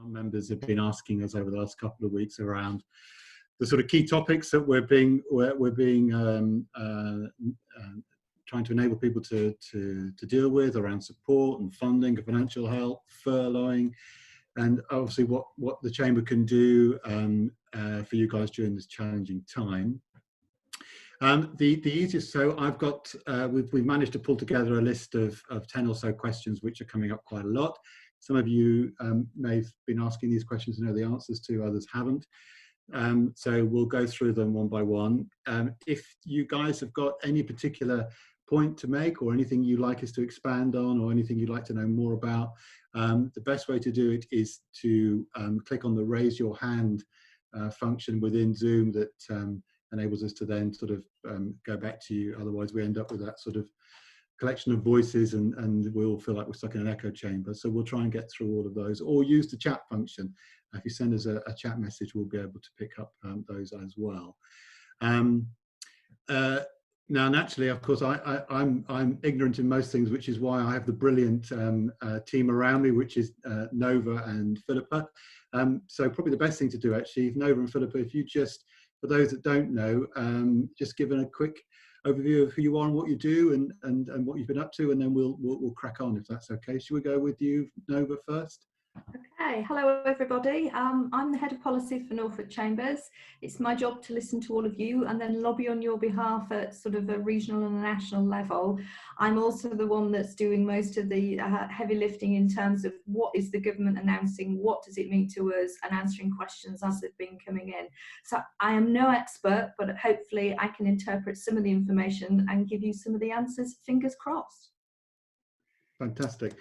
non-members have been asking us over the last couple of weeks around the sort of key topics that we're trying to enable people to deal with around support and funding and financial help, furloughing, and obviously what the Chamber can do for you guys during this challenging time. The easiest, so I've got, we've managed to pull together a list of 10 or so questions which are coming up quite a lot. Some of you may have been asking these questions and know the answers to, others haven't. So we'll go through them one by one. If you guys have got any particular point to make or anything you'd like us to expand on or anything you'd like to know more about, the best way to do it is to click on the raise your hand function within Zoom that enables us to then sort of go back to you. Otherwise we end up with that sort of collection of voices and we all feel like we're stuck in an echo chamber. So we'll try and get through all of those, or use the chat function. If you send us a chat message, we'll be able to pick up those as well. Now, naturally, of course, I'm ignorant in most things, which is why I have the brilliant team around me, which is Nova and Philippa. So probably the best thing to do, actually, if Nova and Philippa, if you just, for those that don't know, just give a quick overview of who you are and what you do and what you've been up to, and then we'll crack on if that's okay. Should we go with you, Nova, first? Okay, hello everybody. I'm the head of policy for Norfolk Chambers. It's my job to listen to all of you and then lobby on your behalf at sort of a regional and a national level. I'm also the one that's doing most of the heavy lifting in terms of what is the government announcing, what does it mean to us, and answering questions as they've been coming in. So I am no expert, but hopefully I can interpret some of the information and give you some of the answers, fingers crossed. Fantastic.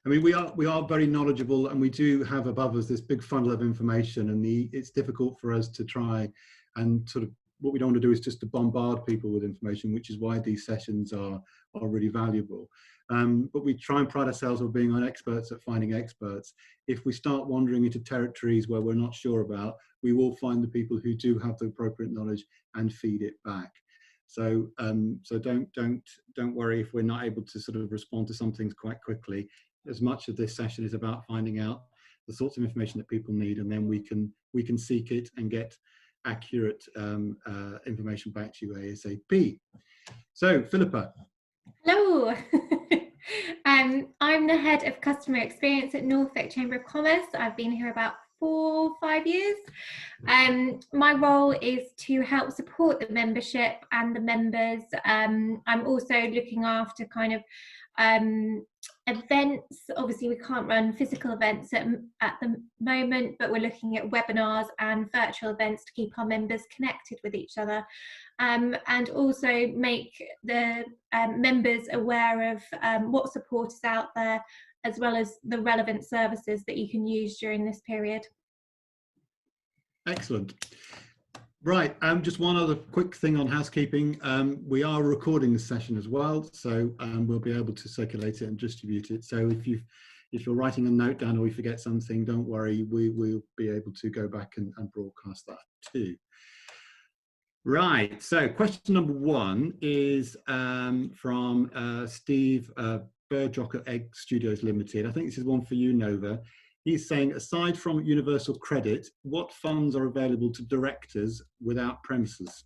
I mean, we are very knowledgeable, and we do have above us this big funnel of information, and it's difficult for us to try and sort of, what we don't want to do is just to bombard people with information, which is why these sessions are really valuable. But we try and pride ourselves on being experts at finding experts. If we start wandering into territories where we're not sure about, we will find the people who do have the appropriate knowledge and feed it back. So so don't worry if we're not able to sort of respond to some things quite quickly. As much of this session is about finding out the sorts of information that people need, and then we can seek it and get accurate information back to you ASAP. So, Philippa. Hello. I'm the head of customer experience at Norfolk Chamber of Commerce. I've been here about 4 or 5 years. My role is to help support the membership and the members. I'm also looking after kind of events. Obviously we can't run physical events at the moment, but we're looking at webinars and virtual events to keep our members connected with each other, and also make the members aware of what support is out there, as well as the relevant services that you can use during this period. Excellent. Right, just one other quick thing on housekeeping. We are recording this session as well, so we'll be able to circulate it and distribute it. So if you're writing a note down or you forget something, don't worry, we'll be able to go back and broadcast that too. Right, so question number 1 is from Steve Burjock at Egg Studios Limited. I think this is one for you, Nova. He's saying, aside from universal credit, what funds are available to directors without premises?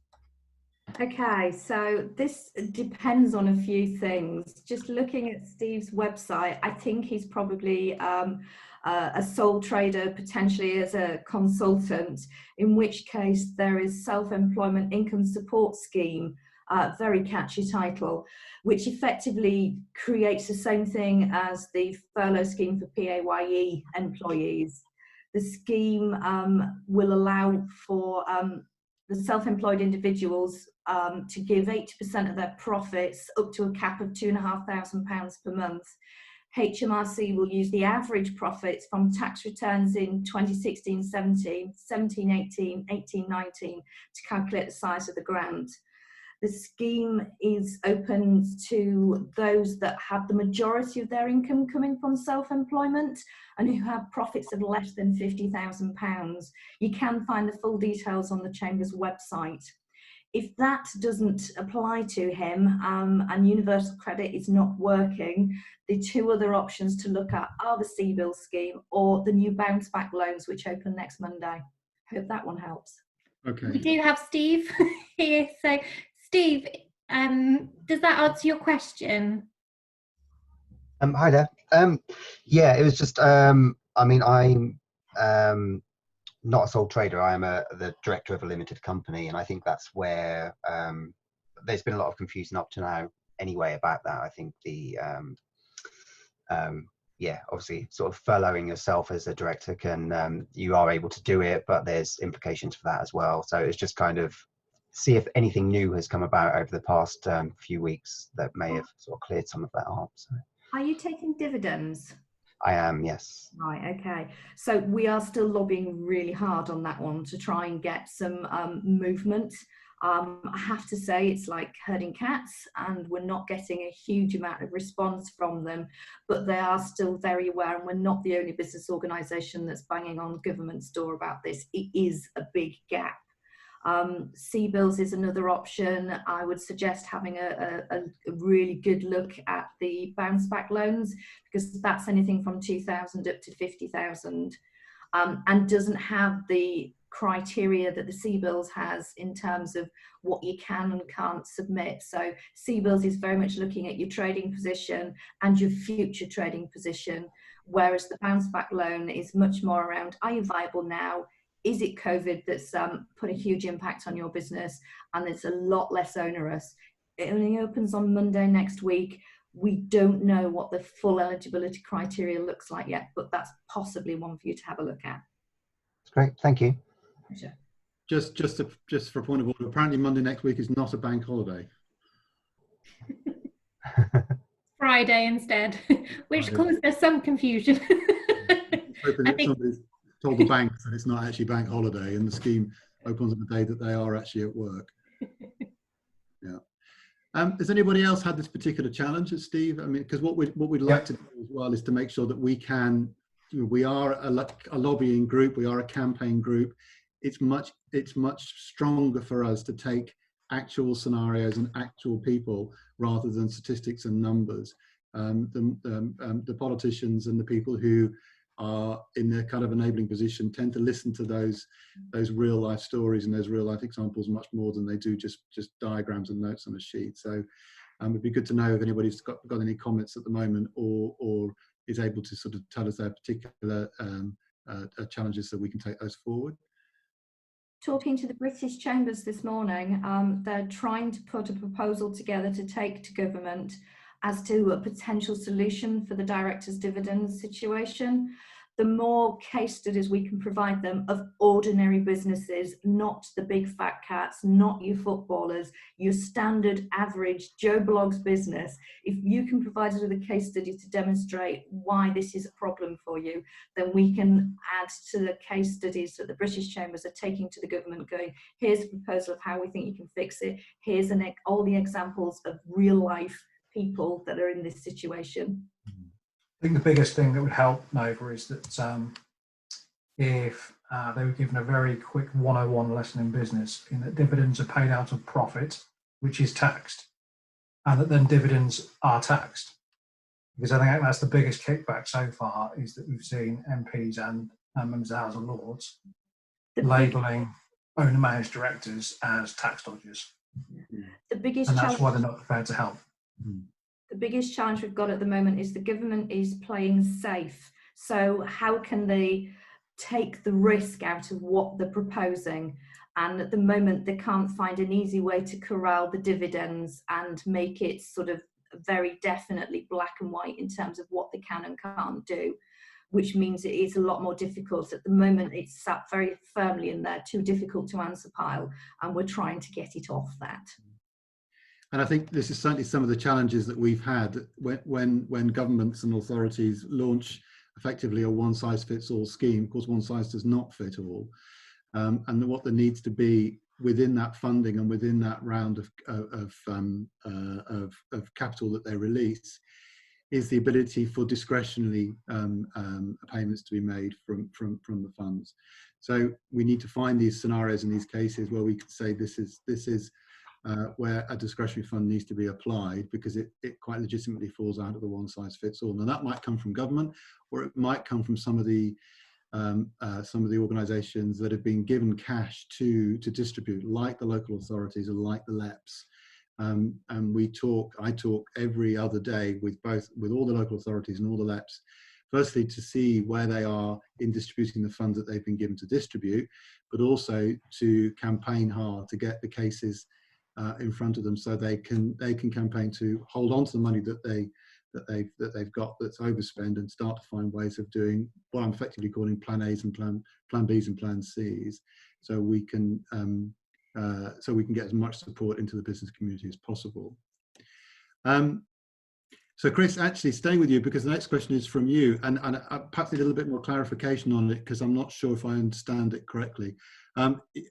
Okay, so this depends on a few things. Just looking at Steve's website, I think he's probably a sole trader, potentially as a consultant, in which case there is self-employment income support scheme, very catchy title, which effectively creates the same thing as the furlough scheme for PAYE employees. The scheme will allow for the self-employed individuals to give 80% of their profits up to a cap of £2,500 per month. HMRC will use the average profits from tax returns in 2016-17, 17-18, 18-19 to calculate the size of the grant. The scheme is open to those that have the majority of their income coming from self-employment and who have profits of less than £50,000. You can find the full details on the Chamber's website. If that doesn't apply to him and universal credit is not working, the two other options to look at are the CBILS scheme or the new bounce back loans, which open next Monday. Hope that one helps. Okay. We do have Steve here. So, Steve, does that answer your question? Hi there. Yeah, it was just, I mean, I'm not a sole trader. I am the director of a limited company, and I think that's where there's been a lot of confusion up to now anyway about that. I think the yeah, obviously sort of furloughing yourself as a director can, you are able to do it, but there's implications for that as well. So it's just kind of see if anything new has come about over the past few weeks that may have sort of cleared some of that up. So. Are you taking dividends? I am, yes. Right, okay. So we are still lobbying really hard on that one to try and get some movement. I have to say it's like herding cats, and we're not getting a huge amount of response from them, but they are still very aware, and we're not the only business organisation that's banging on government's door about this. It is a big gap. CBILS is another option. I would suggest having a really good look at the bounce back loans, because that's anything from 2,000 up to 50,000, and doesn't have the criteria that the CBILS has in terms of what you can and can't submit. So CBILS is very much looking at your trading position and your future trading position, whereas the bounce back loan is much more around, are you viable now? Is it COVID that's put a huge impact on your business? And it's a lot less onerous. It only opens on Monday next week. We don't know what the full eligibility criteria looks like yet, but that's possibly one for you to have a look at. That's great, thank you. Pleasure. Just for a point of order, apparently Monday next week is not a bank holiday. Friday instead, which Friday. caused us some confusion. Hoping that somebody's told the bank that it's not actually bank holiday and the scheme opens on the day that they are actually at work. Yeah. Has anybody else had this particular challenge, Steve? I mean, because what we'd like to do as well is to make sure that we can, you know, we are a lobbying group, we are a campaign group. It's much stronger for us to take actual scenarios and actual people rather than statistics and numbers. The politicians and the people who are in their kind of enabling position tend to listen to those real life stories and those real life examples much more than they do just diagrams and notes on a sheet. So it'd be good to know if anybody's got any comments at the moment or is able to sort of tell us their particular challenges so we can take those forward. Talking to the British Chambers this morning, they're trying to put a proposal together to take to government as to a potential solution for the directors' dividends situation. The more case studies we can provide them of ordinary businesses, not the big fat cats, not your footballers, your standard average Joe Bloggs business, if you can provide us with a case study to demonstrate why this is a problem for you, then we can add to the case studies that the British Chambers are taking to the government, going, here's a proposal of how we think you can fix it, here's all the examples of real life people that are in this situation. I think the biggest thing that would help Nova is that if they were given a very quick 101 lesson in business, in that dividends are paid out of profit, which is taxed, and that then dividends are taxed. Because I think that's the biggest kickback so far, is that we've seen MPs and members of the House of Lords labelling owner-managed directors as tax dodgers. The biggest and that's challenge, why they're not prepared to help. The biggest challenge we've got at the moment is the government is playing safe. So how can they take the risk out of what they're proposing? And at the moment, they can't find an easy way to corral the dividends and make it sort of very definitely black and white in terms of what they can and can't do, which means it is a lot more difficult. At the moment, it's sat very firmly in their too difficult to answer pile, and we're trying to get it off that. And I think this is certainly some of the challenges that we've had when governments and authorities launch effectively a one-size-fits-all scheme. Of course, one size does not fit all. And what there needs to be within that funding and within that round of capital that they release is the ability for discretionary payments to be made from the funds. So we need to find these scenarios and these cases where we can say this is where a discretionary fund needs to be applied, because it quite legitimately falls out of the one size fits all. Now that might come from government, or it might come from some of the organisations that have been given cash to distribute, like the local authorities or like the LEPs. And I talk every other day with all the local authorities and all the LEPs, firstly to see where they are in distributing the funds that they've been given to distribute, but also to campaign hard to get the cases in front of them, so they can campaign to hold on to the money that they've got that's overspent, and start to find ways of doing what I'm effectively calling Plan A's and Plan B's and Plan C's, so we can get as much support into the business community as possible. So Chris, actually staying with you, because the next question is from you, and I perhaps need a little bit more clarification on it, because I'm not sure if I understand it correctly.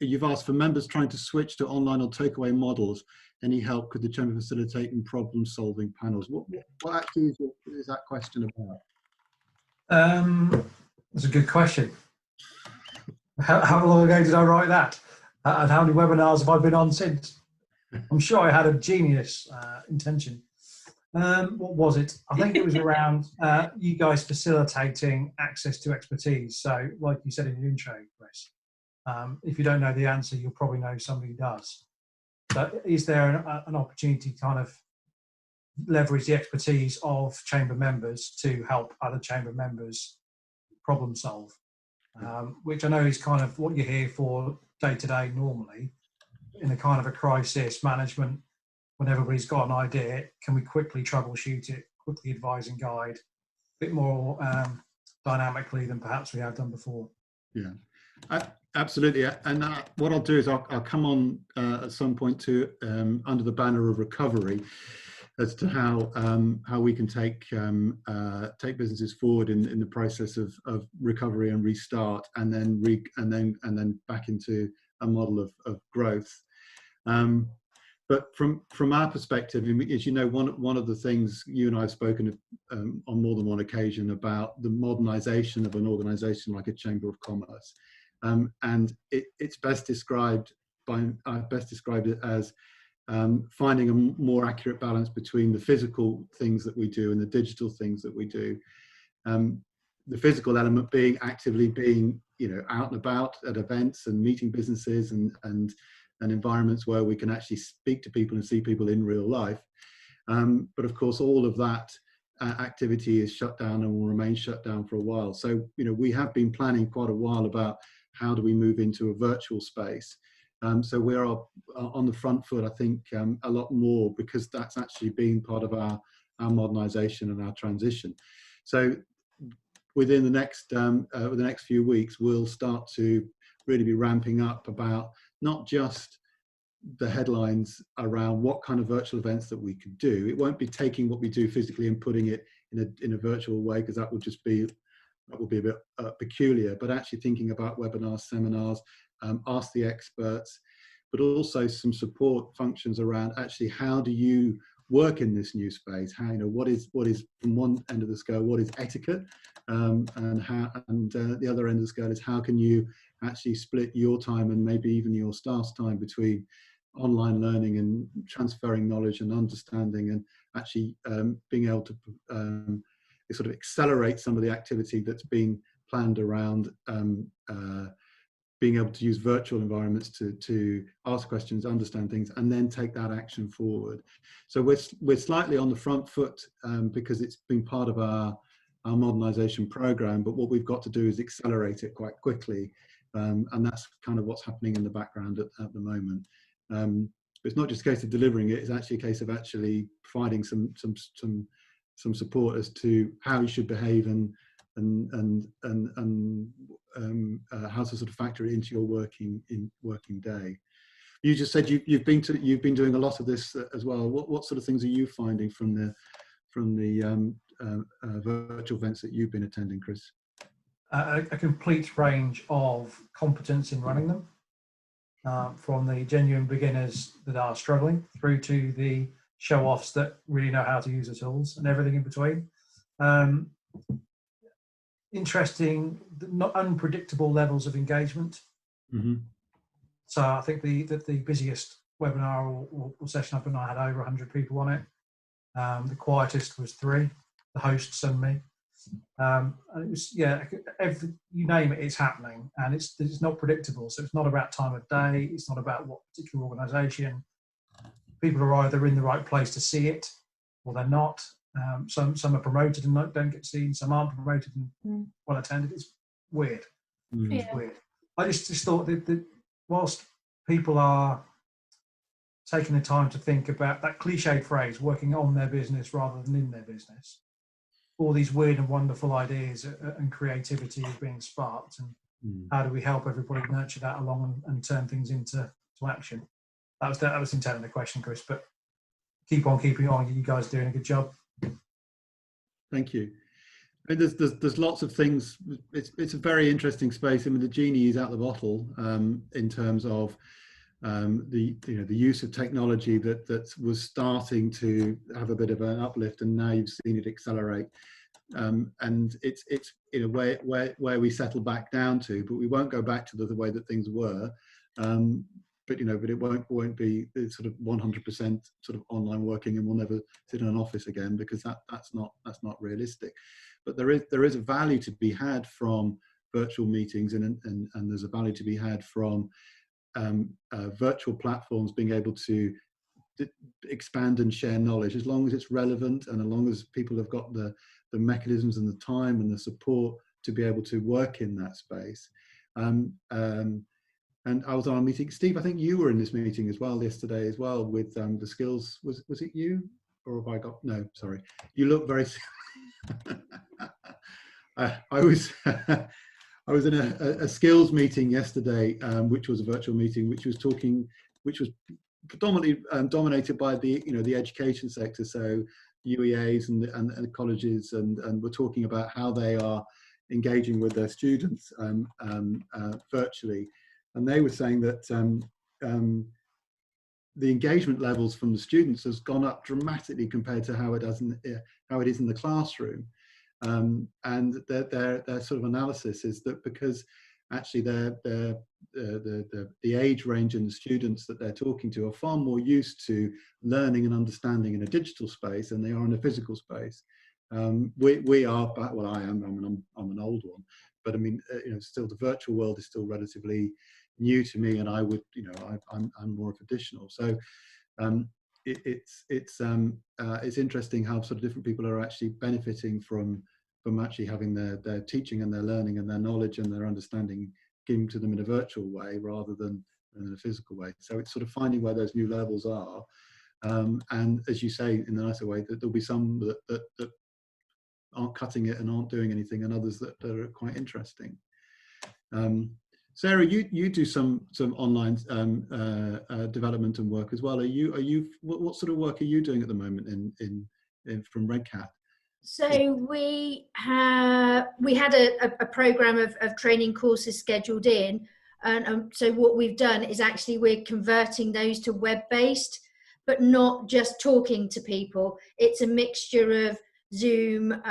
You've asked, for members trying to switch to online or takeaway models, any help could the Chamber facilitate in problem-solving panels? What actually is that question about? That's a good question. How long ago did I write that? And how many webinars have I been on since? I'm sure I had a genius intention. What was it? I think it was around you guys facilitating access to expertise. So like you said in your intro, Chris, if you don't know the answer, you'll probably know somebody who does. But is there an opportunity to kind of leverage the expertise of Chamber members to help other Chamber members problem solve? Which I know is kind of what you're here for day to day normally, in a kind of a crisis management. When everybody's got an idea, can we quickly troubleshoot it, quickly advise and guide, a bit more dynamically than perhaps we have done before? Yeah, absolutely. And what I'll do is I'll come on at some point to under the banner of recovery, as to how we can take businesses forward in the process of recovery and restart, and then back into a model of growth. But from our perspective, as you know, one of the things you and I have spoken on more than one occasion about the modernisation of an organisation like a Chamber of Commerce, and it's best described I've best described it as finding a more accurate balance between the physical things that we do and the digital things that we do. The physical element being actively being, out and about at events and meeting businesses and environments where we can actually speak to people and see people in real life. But of course, all of that activity is shut down and will remain shut down for a while. So, we have been planning quite a while about how do we move into a virtual space. So we are on the front foot, I think, a lot more, because that's actually been part of our modernisation and our transition. So within the next few weeks, we'll start to really be ramping up about not just the headlines around what kind of virtual events that we could do. It won't be taking what we do physically and putting it in a virtual way, because that would be a bit peculiar, but actually thinking about webinars, seminars, ask the experts, but also some support functions around actually how do you work in this new space? How, what is from one end of the scale, what is etiquette, and the other end of the scale is how can you actually split your time and maybe even your staff's time between online learning and transferring knowledge and understanding, and actually being able to sort of accelerate some of the activity that's been planned around being able to use virtual environments to ask questions, understand things, and then take that action forward. So we're slightly on the front foot because it's been part of our modernisation programme, but what we've got to do is accelerate it quite quickly, and that's kind of what's happening in the background at the moment. It's not just a case of delivering it; it's actually a case of actually providing some support as to how you should behave and how to sort of factor it into your working day. You just said you've been doing a lot of this as well. What sort of things are you finding from the virtual events that you've been attending, Chris? A complete range of competence in running them, from the genuine beginners that are struggling through to the show-offs that really know how to use the tools, and everything in between. Interesting, not unpredictable levels of engagement. Mm-hmm. So I think the busiest webinar or session I've been on, I had over 100 people on it. The quietest was 3, the hosts and me. And it was, yeah, you name it, it's happening, and it's not predictable. So it's not about time of day. It's not about what particular organisation. People are either in the right place to see it, or they're not. Some are promoted and don't get seen. Some aren't promoted and well attended. It's weird. It's weird. I just thought that whilst people are taking the time to think about that cliched phrase, working on their business rather than in their business, all these weird and wonderful ideas and creativity is being sparked, and how do we help everybody nurture that along and turn things into action? That was the intent of the question, Chris, but keep on keeping on. You guys are doing a good job. Thank you. I mean, there's lots of things. It's a very interesting space. I mean, the genie is out the bottle in terms of the use of technology that was starting to have a bit of an uplift, and now you've seen it accelerate. And it's where we settle back down to, but we won't go back to the way that things were. But it won't be sort of 100% sort of online working, and we'll never sit in an office again, because that's not realistic. But there is a value to be had from virtual meetings, and there's a value to be had from virtual platforms being able to expand and share knowledge, as long as it's relevant and as long as people have got the mechanisms and the time and the support to be able to work in that space. And I was on a meeting, Steve, I think you were in this meeting as well yesterday as well with the skills, was it you? Or have I got, no, sorry. You look very, I was in a skills meeting yesterday, which was a virtual meeting, which was predominantly dominated by the education sector, so UEAs and the colleges, and we're talking about how they are engaging with their students virtually. And they were saying that the engagement levels from the students has gone up dramatically compared to how it is in the classroom. And their sort of analysis is that because actually the age range and the students that they're talking to are far more used to learning and understanding in a digital space than they are in a physical space. We are, well, I am. I'm an old one, but I mean, still the virtual world is still relatively new to me, and I would, I'm more of a traditional. So it's interesting how sort of different people are actually benefiting from actually having their teaching and their learning and their knowledge and their understanding given to them in a virtual way rather than in a physical way. So it's sort of finding where those new levels are, and as you say, in a nicer way, that there'll be some that aren't cutting it and aren't doing anything, and others that are quite interesting. Sarah, you do some online development and work as well. What sort of work are you doing at the moment from Red Cat? So we had a program of training courses scheduled in, and so what we've done is actually we're converting those to web-based, but not just talking to people. It's a mixture of Zoom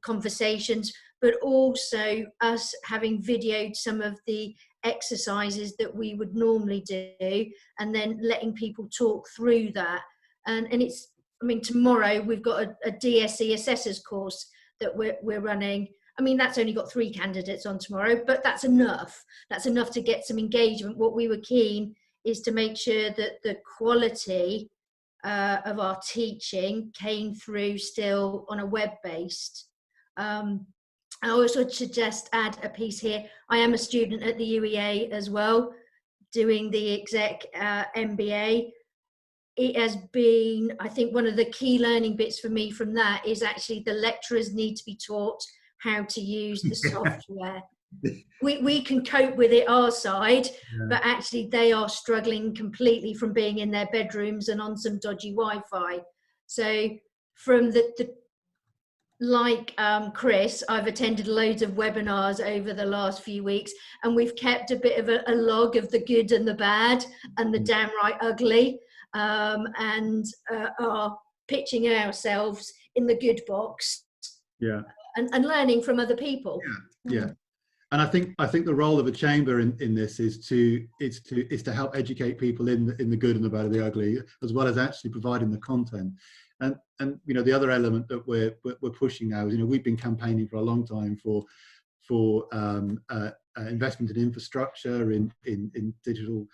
conversations, but also us having videoed some of the exercises that we would normally do, and then letting people talk through that. And it's, I mean, tomorrow we've got a DSE assessors course that we're running. I mean, that's only got 3 candidates on tomorrow, but that's enough. That's enough to get some engagement. What we were keen is to make sure that the quality of our teaching came through still on a web-based. I also should just add a piece here. I am a student at the UEA as well, doing the exec MBA. It has been, I think, one of the key learning bits for me from that is actually the lecturers need to be taught how to use the software. We can cope with it our side, but actually they are struggling completely from being in their bedrooms and on some dodgy Wi-Fi. So from like Chris, I've attended loads of webinars over the last few weeks, and we've kept a bit of a log of the good and the bad and the downright ugly, and are pitching ourselves in the good box, and learning from other people. Yeah. And I think the role of a chamber in this is to help educate people in the good and the bad and the ugly, as well as actually providing the content. And you know, the other element that we're pushing now is, you know, we've been campaigning for a long time for investment in infrastructure, in digital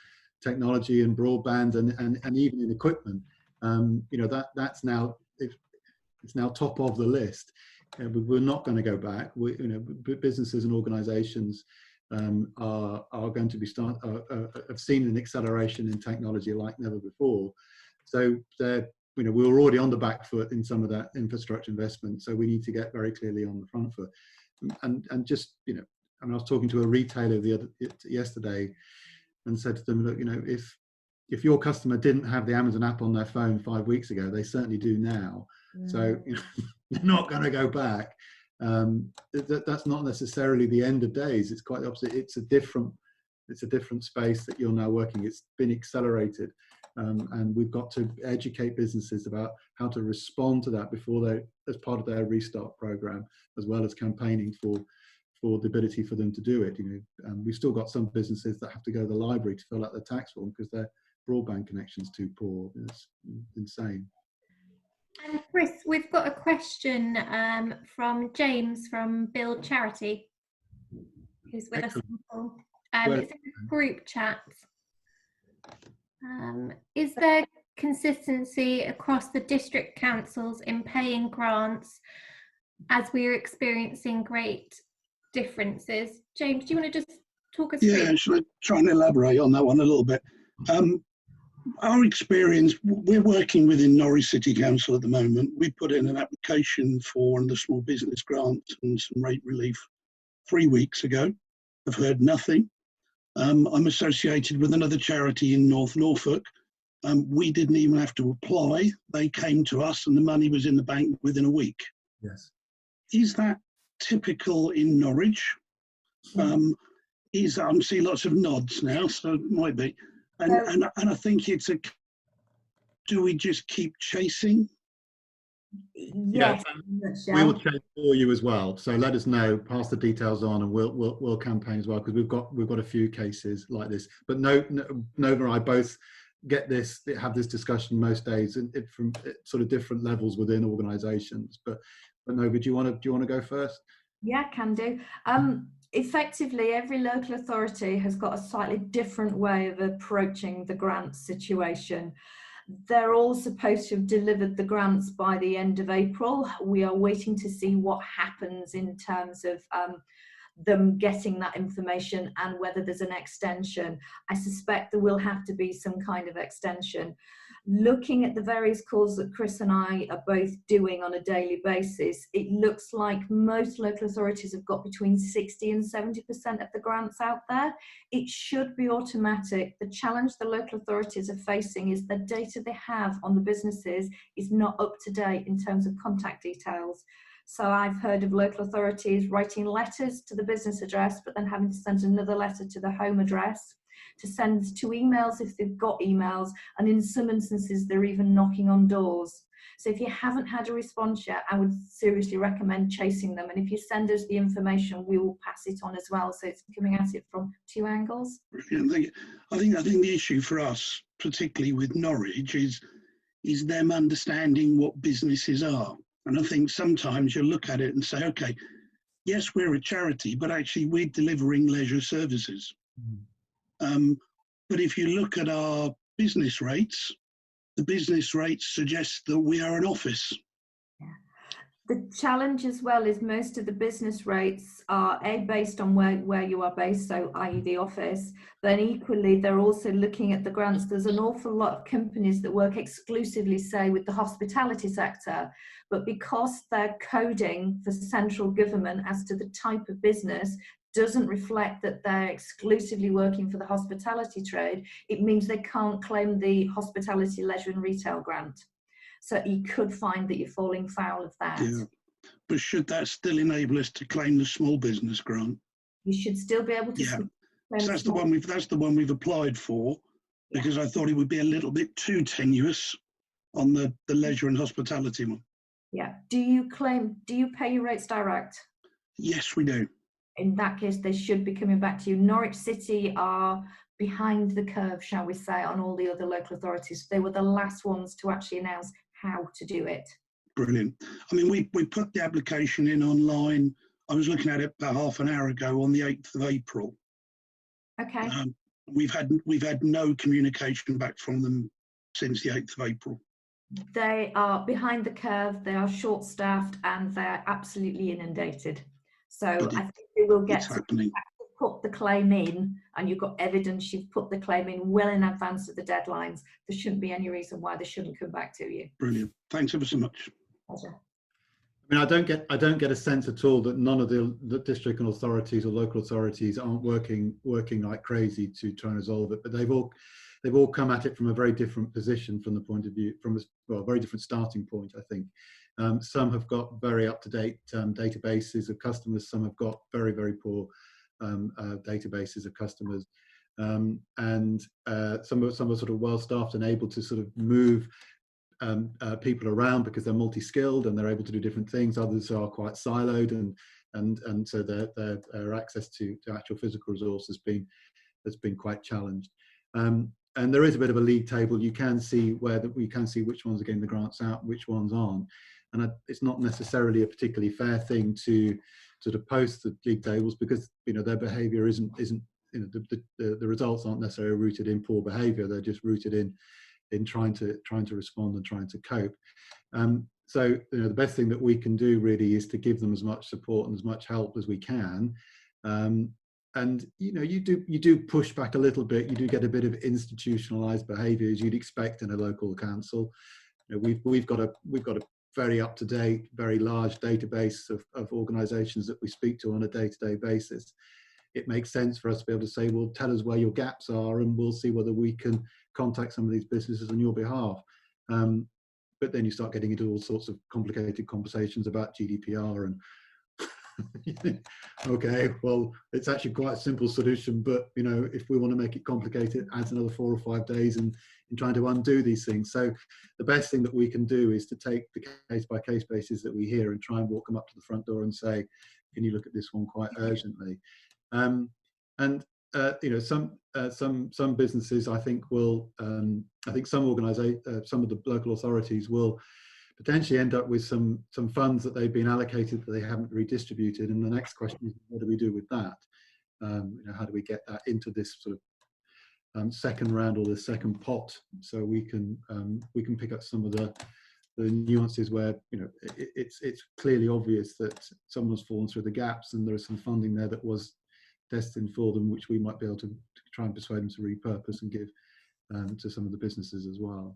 technology and broadband, and even in equipment. You know, that's now it's now top of the list. We're not going to go back. You know, businesses and organisations are going to be have seen an acceleration in technology like never before. So you know, we were already on the back foot in some of that infrastructure investment. So we need to get very clearly on the front foot. And just, you know, and I was talking to a retailer yesterday and said to them, look, you know, if your customer didn't have the Amazon app on their phone 5 weeks ago, they certainly do now. So you know, they're not going to go back. That's not necessarily the end of days. It's quite the opposite. It's a different space that you're now working. It's been accelerated, and we've got to educate businesses about how to respond to that before they, as part of their restart program, as well as campaigning for the ability for them to do it. You know, we've still got some businesses that have to go to the library to fill out their tax form because their broadband connection's too poor. It's insane. And Chris, we've got a question from James from Build Charity, who's with us on the call. It's in a group chat. Is there consistency across the district councils in paying grants, as we are experiencing great differences? James, do you want to just talk us through? Yeah, shall I try and elaborate on that one a little bit? Our experience, we're working within Norwich City Council at the moment. We put in an application for one of the small business grants and some rate relief 3 weeks ago. I've heard nothing. I'm associated with another charity in North Norfolk. We didn't even have to apply. They came to us and the money was in the bank within a week. Yes. Is that typical in Norwich? I'm seeing lots of nods now, so it might be. And I think it's do we just keep chasing? Yes, we will chase for you as well. So let us know, pass the details on, and we'll campaign as well, because we've got a few cases like this. But Nova and I both have this discussion most days, and from sort of different levels within organisations. But Nova, do you want to go first? Yeah, can do. Effectively, every local authority has got a slightly different way of approaching the grant situation. They're all supposed to have delivered the grants by the end of April. We are waiting to see what happens in terms of them getting that information and whether there's an extension. I suspect there will have to be some kind of extension. Looking at the various calls that Chris and I are both doing on a daily basis, it looks like most local authorities have got between 60 and 70% of the grants out there. It should be automatic. The challenge the local authorities are facing is the data they have on the businesses is not up to date in terms of contact details. So I've heard of local authorities writing letters to the business address, but then having to send another letter to the home address, to send 2 emails if they've got emails, and in some instances they're even knocking on doors. So if you haven't had a response yet, I would seriously recommend chasing them, and if you send us the information, we will pass it on as well, so it's coming at it from 2 angles. Brilliant. I think the issue for us, particularly with Norwich, is them understanding what businesses are. And I think sometimes you look at it and say, okay, yes, we're a charity, but actually we're delivering leisure services. But if you look at our business rates, the business rates suggest that we are an office. The challenge as well is most of the business rates are based on where you are based, so i.e. the office, but equally they're also looking at the grants. There's an awful lot of companies that work exclusively, say, with the hospitality sector, but because they're coding for central government as to the type of business doesn't reflect that they're exclusively working for the hospitality trade, it means they can't claim the hospitality, leisure and retail grant. So you could find that you're falling foul of that. Yeah. But should that still enable us to claim the small business grant? You should still be able to. Yeah. So that's the one we've applied for, because I thought it would be a little bit too tenuous on the leisure and hospitality one. Yeah. Do you pay your rates direct? Yes, we do. in that case, they should be coming back to you. Norwich City are behind the curve, shall we say, on all the other local authorities. They were the last ones to actually announce how to do it. Brilliant. I mean, we put the application in online. I was looking at it about half an hour ago on the 8th of April. Okay. We've had no communication back from them since the 8th of April. They are behind the curve, they are short-staffed, and they're absolutely inundated. So I think they will get to put the claim in, and you've got evidence you've put the claim in well in advance of the deadlines. There shouldn't be any reason why they shouldn't come back to you. Brilliant. Thanks ever so much. Pleasure. I mean, I don't get a sense at all that none of the district authorities or local authorities aren't working like crazy to try and resolve it, but they've all come at it from a very different position, from the point of view, from a very different starting point, I think. Some have got very up-to-date databases of customers. Some have got very, very poor databases of customers. And some are sort of well-staffed and able to sort of move people around because they're multi-skilled and they're able to do different things. Others are quite siloed, and so their access to actual physical resource has been quite challenged. And there is a bit of a league table. You can see we can see which ones are getting the grants out, which ones aren't. And it's not necessarily a particularly fair thing to sort of post the league tables, because their behaviour isn't the results aren't necessarily rooted in poor behaviour. They're just rooted in trying to respond and trying to cope. So the best thing that we can do really is to give them as much support and as much help as we can. And you do push back a little bit. You do get a bit of institutionalized behaviour, as you'd expect in a local council. We've got a very up-to-date, very large database of organisations that we speak to on a day-to-day basis. It makes sense for us to be able to say, well, tell us where your gaps are, and we'll see whether we can contact some of these businesses on your behalf. But then you start getting into all sorts of complicated conversations about GDPR, and you think, okay, well, it's actually quite a simple solution, but if we want to make it complicated, it adds another 4 or 5 days in trying to undo these things. So the best thing that we can do is to take the case-by-case basis that we hear and try and walk them up to the front door and say, can you look at this one quite urgently? Some businesses, I think, will. I think some of the local authorities will potentially end up with some funds that they've been allocated that they haven't redistributed. And the next question is, what do we do with that? How do we get that into this sort of second round or the second pot, so we can pick up some of the nuances where it's clearly obvious that someone's fallen through the gaps, and there is some funding there that was destined for them, which we might be able to try and persuade them to repurpose and give to some of the businesses as well.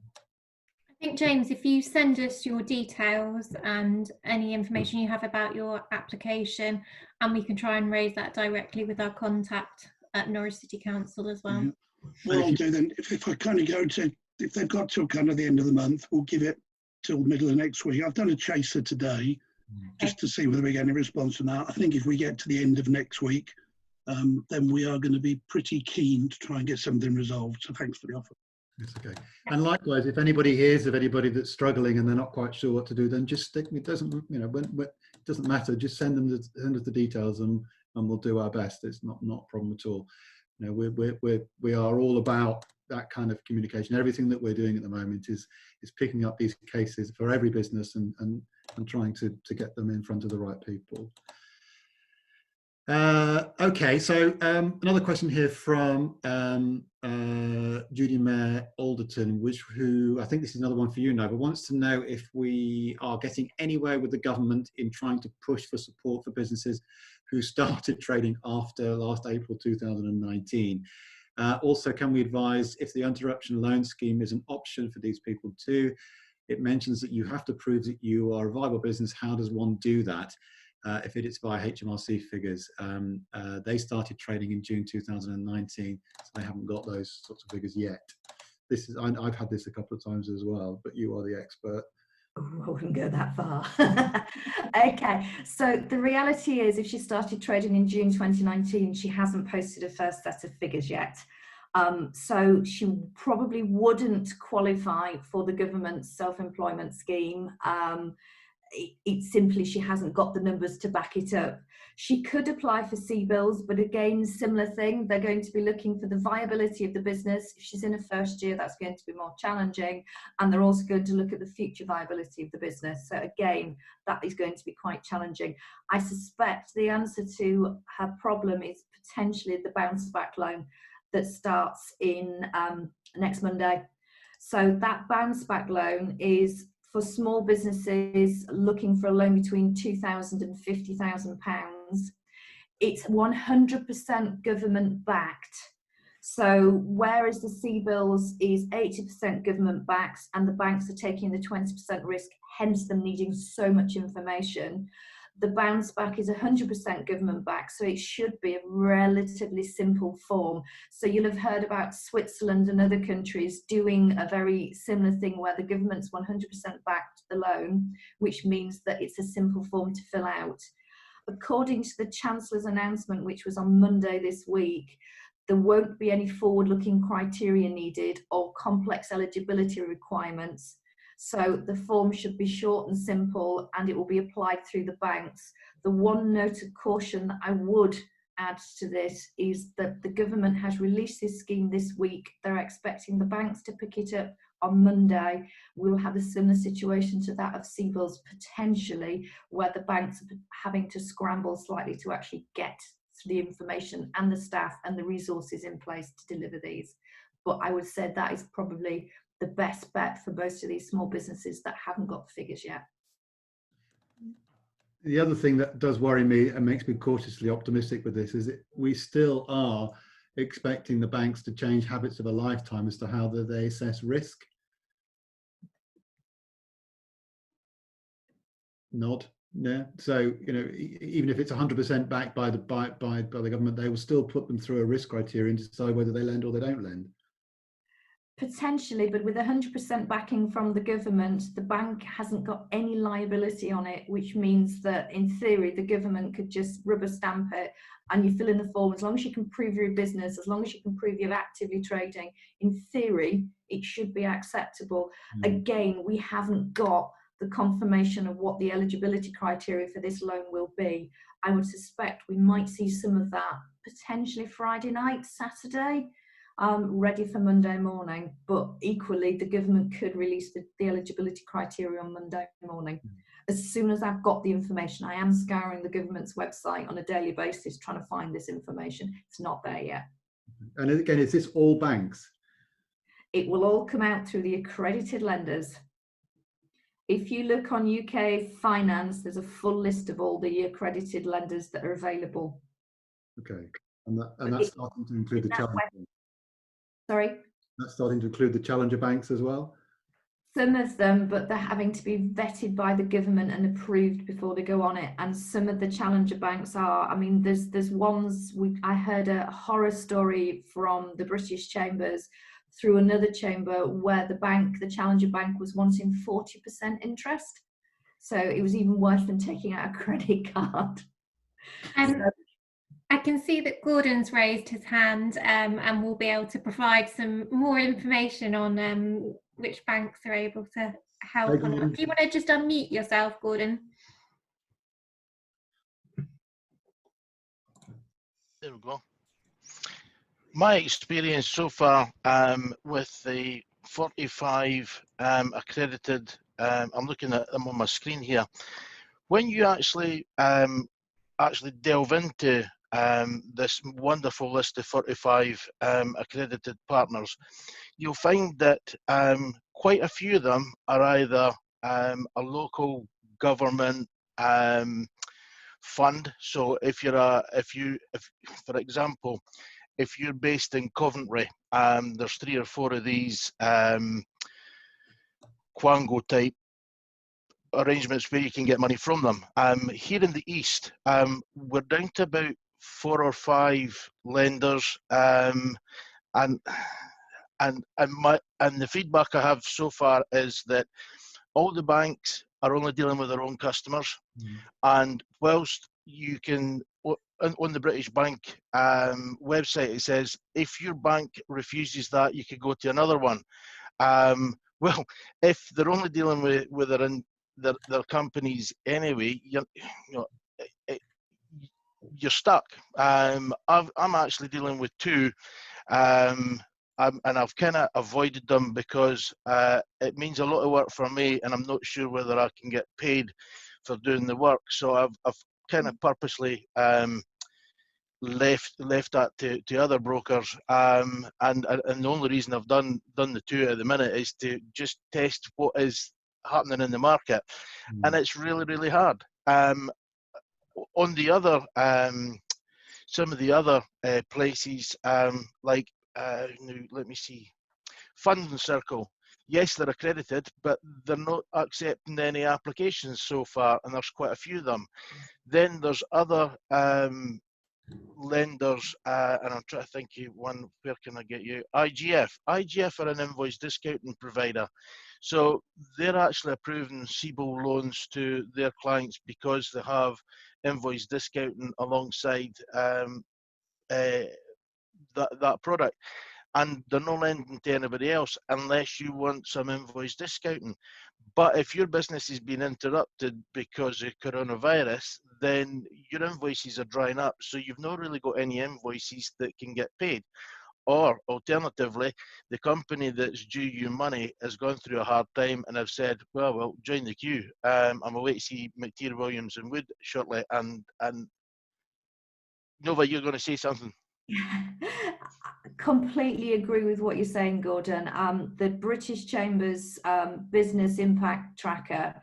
I think, James, if you send us your details and any information you have about your application, and we can try and raise that directly with our contact at Norwich City Council as well. Yeah. What I'll do then, if I kind of go to, if they've got till kind of the end of the month, we'll give it till middle of next week. I've done a chaser today just to see whether we get any response from that. I think if we get to the end of next week, then we are going to be pretty keen to try and get something resolved. So thanks for the offer. It's okay. And likewise, if anybody hears of anybody that's struggling and they're not quite sure what to do, then just stick. It doesn't, it doesn't matter. Just send us the details, and we'll do our best. It's not a problem at all. We are all about that kind of communication. Everything that we're doing at the moment is picking up these cases for every business and trying to get them in front of the right people. Okay, so another question here from Judy Mayer Alderton, who I think this is another one for you, Nova, wants to know if we are getting anywhere with the government in trying to push for support for businesses who started trading after last April 2019. Also, can we advise if the interruption loan scheme is an option for these people too? It mentions that you have to prove that you are a viable business. How does one do that? If it is via HMRC figures. They started trading in June 2019, so they haven't got those sorts of figures yet. I've had this a couple of times as well, but you are the expert. I wouldn't go that far. Okay, so the reality is, if she started trading in June 2019, she hasn't posted a first set of figures yet. So she probably wouldn't qualify for the government's self-employment scheme. it's simply she hasn't got the numbers to back it up. She could apply for CBILS, but again, similar thing. They're going to be looking for the viability of the business. If she's in her first year, that's going to be more challenging. And they're also going to look at the future viability of the business. So again, that is going to be quite challenging. I suspect the answer to her problem is potentially the bounce back loan that starts in next Monday. So that bounce back loan is for small businesses looking for a loan between £2,000 and £50,000. It's 100% government backed. So whereas the CBILS is 80% government backed and the banks are taking the 20% risk, hence them needing so much information, the bounce back is 100% government backed, so it should be a relatively simple form. So you'll have heard about Switzerland and other countries doing a very similar thing where the government's 100% backed the loan, which means that it's a simple form to fill out. According to the Chancellor's announcement, which was on Monday this week, there won't be any forward-looking criteria needed or complex eligibility requirements. So the form should be short and simple, and it will be applied through the banks. The one note of caution that I would add to this is that the government has released this scheme this week. They're expecting the banks to pick it up on Monday. We'll have a similar situation to that of CBILS potentially, where the banks are having to scramble slightly to actually get the information and the staff and the resources in place to deliver these. But I would say that is probably the best bet for most of these small businesses that haven't got the figures yet. The other thing that does worry me and makes me cautiously optimistic with this is that we still are expecting the banks to change habits of a lifetime as to how they assess risk. Nod. Yeah. So, you know, even if it's 100% backed by the government, they will still put them through a risk criterion to decide whether they lend or they don't lend. Potentially, but with 100% backing from the government, the bank hasn't got any liability on it, which means that in theory, the government could just rubber stamp it and you fill in the form. As long as you can prove your business, as long as you can prove you're actively trading, in theory, it should be acceptable. Again, we haven't got the confirmation of what the eligibility criteria for this loan will be. I would suspect we might see some of that potentially Friday night, Saturday, ready for Monday morning. But equally, the government could release the eligibility criteria on Monday morning. As soon as I've got the information, I am scouring the government's website on a daily basis trying to find this information. It's not there yet. And again, is this all banks? It will all come out through the accredited lenders. If you look on UK Finance, there's a full list of all the accredited lenders that are available. Okay, and that's starting to include the challenger. Sorry? That's starting to include the challenger banks as well? Some of them, but they're having to be vetted by the government and approved before they go on it. And some of the challenger banks are, I mean, there's ones, I heard a horror story from the British Chambers through another chamber where the challenger bank was wanting 40% interest. So it was even worse than taking out a credit card. I can see that Gordon's raised his hand and will be able to provide some more information on which banks are able to help. Do you want to just unmute yourself, Gordon? There we go. My experience so far with the 45 accredited, I'm looking at them on my screen here. When you actually delve into this wonderful list of 45 accredited partners, you'll find that quite a few of them are either a local government fund. So if for example, if you're based in Coventry, there's 3 or 4 of these Quango type arrangements where you can get money from them. Here in the East, we're down to about 4 or 5 lenders, and the feedback I have so far is that all the banks are only dealing with their own customers, and whilst you can, on the British Bank website, it says if your bank refuses that, you could go to another one. Well, if they're only dealing with their they're companies anyway, you're stuck. I'm actually dealing with two, and I've kind of avoided them because it means a lot of work for me, and I'm not sure whether I can get paid for doing the work. So I've kind of purposely left that to other brokers, and the only reason I've done the two at the minute is to just test what is happening in the market, and it's really hard. On the other, some of the other places, like let me see, Funding Circle. Yes, they're accredited, but they're not accepting any applications so far, and there's quite a few of them. Then there's other lenders, and I'm trying to think of one. Where can I get you? IGF are an invoice discounting provider, so they're actually approving CBIL loans to their clients because they have invoice discounting alongside that product, and they're not lending to anybody else unless you want some invoice discounting. But if your business has been interrupted because of coronavirus, then your invoices are drying up, so you've not really got any invoices that can get paid. Or alternatively, the company that's due you money has gone through a hard time and have said, well, join the queue. I'm away to see McTeer, Williams and Wood shortly. And Nova, you're going to say something. Completely agree with what you're saying, Gordon. The British Chambers Business Impact Tracker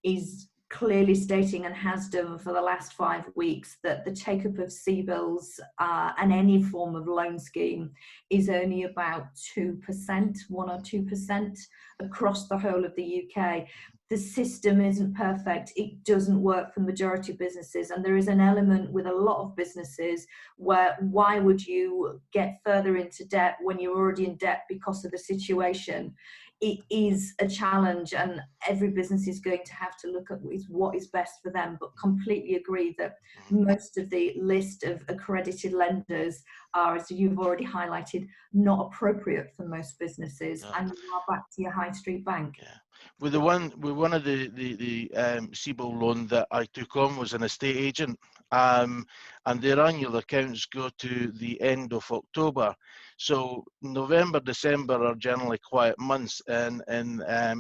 is clearly stating, and has done for the last 5 weeks, that the take-up of CBILs and any form of loan scheme is only about 2%, 1 or 2% across the whole of the UK. The system isn't perfect. It doesn't work for the majority of businesses, and there is an element with a lot of businesses where why would you get further into debt when you're already in debt because of the situation? It is a challenge, and every business is going to have to look at what is best for them, but completely agree that most of the list of accredited lenders are, as you've already highlighted, not appropriate for most businesses, and you are back to your high street bank. Yeah. With one of the CBIL loan that I took on was an estate agent, and their annual accounts go to the end of October. So November, December are generally quiet months in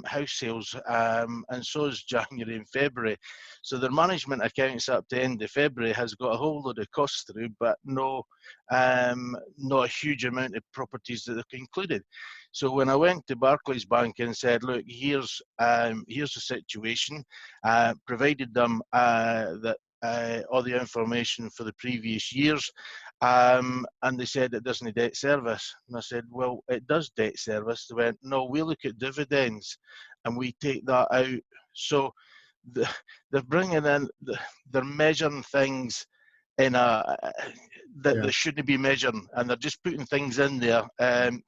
house sales, and so is January and February. So their management accounts up to end of February has got a whole load of costs through, but not a huge amount of properties that are included. So when I went to Barclays Bank and said, look, here's the situation, provided them that all the information for the previous years, and they said it doesn't debt service. And I said, well, it does debt service. They went, no, we look at dividends and we take that out. So they're bringing in, they're measuring things in that they shouldn't be measuring, and they're just putting things in there.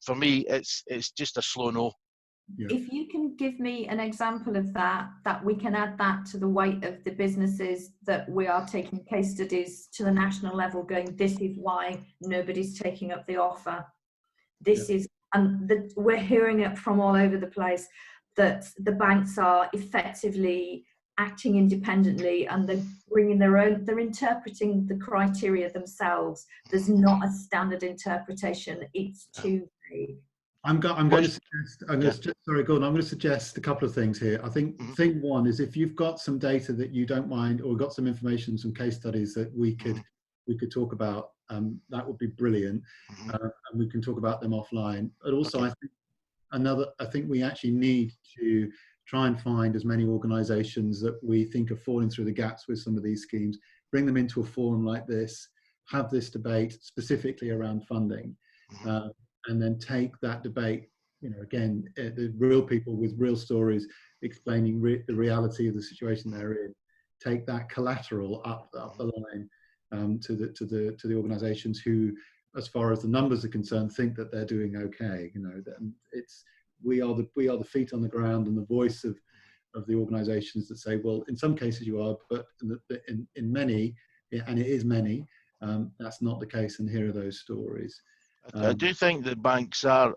For me, it's just a slow no. Yeah. If you can give me an example of that we can add that to the weight of the businesses that we are taking case studies to the national level, going, this is why nobody's taking up the offer. This is, and we're hearing it from all over the place, that the banks are effectively acting independently, and they're bringing they're interpreting the criteria themselves. There's not a standard interpretation. It's too vague. I'm going to suggest, sorry, Gordon, I'm going to suggest a couple of things here. I think thing one is, if you've got some data that you don't mind, or got some information, some case studies that we could talk about, that would be brilliant, and we can talk about them offline. But also, I think we actually need to try and find as many organisations that we think are falling through the gaps with some of these schemes, bring them into a forum like this, have this debate specifically around funding, and then take that debate, again, the real people with real stories explaining the reality of the situation they're in. Take that collateral up the line to the organisations who, as far as the numbers are concerned, think that they're doing okay. We are the feet on the ground and the voice of the organisations that say, well, in some cases you are, but in many, and it is many, that's not the case, and here are those stories. I do think that banks are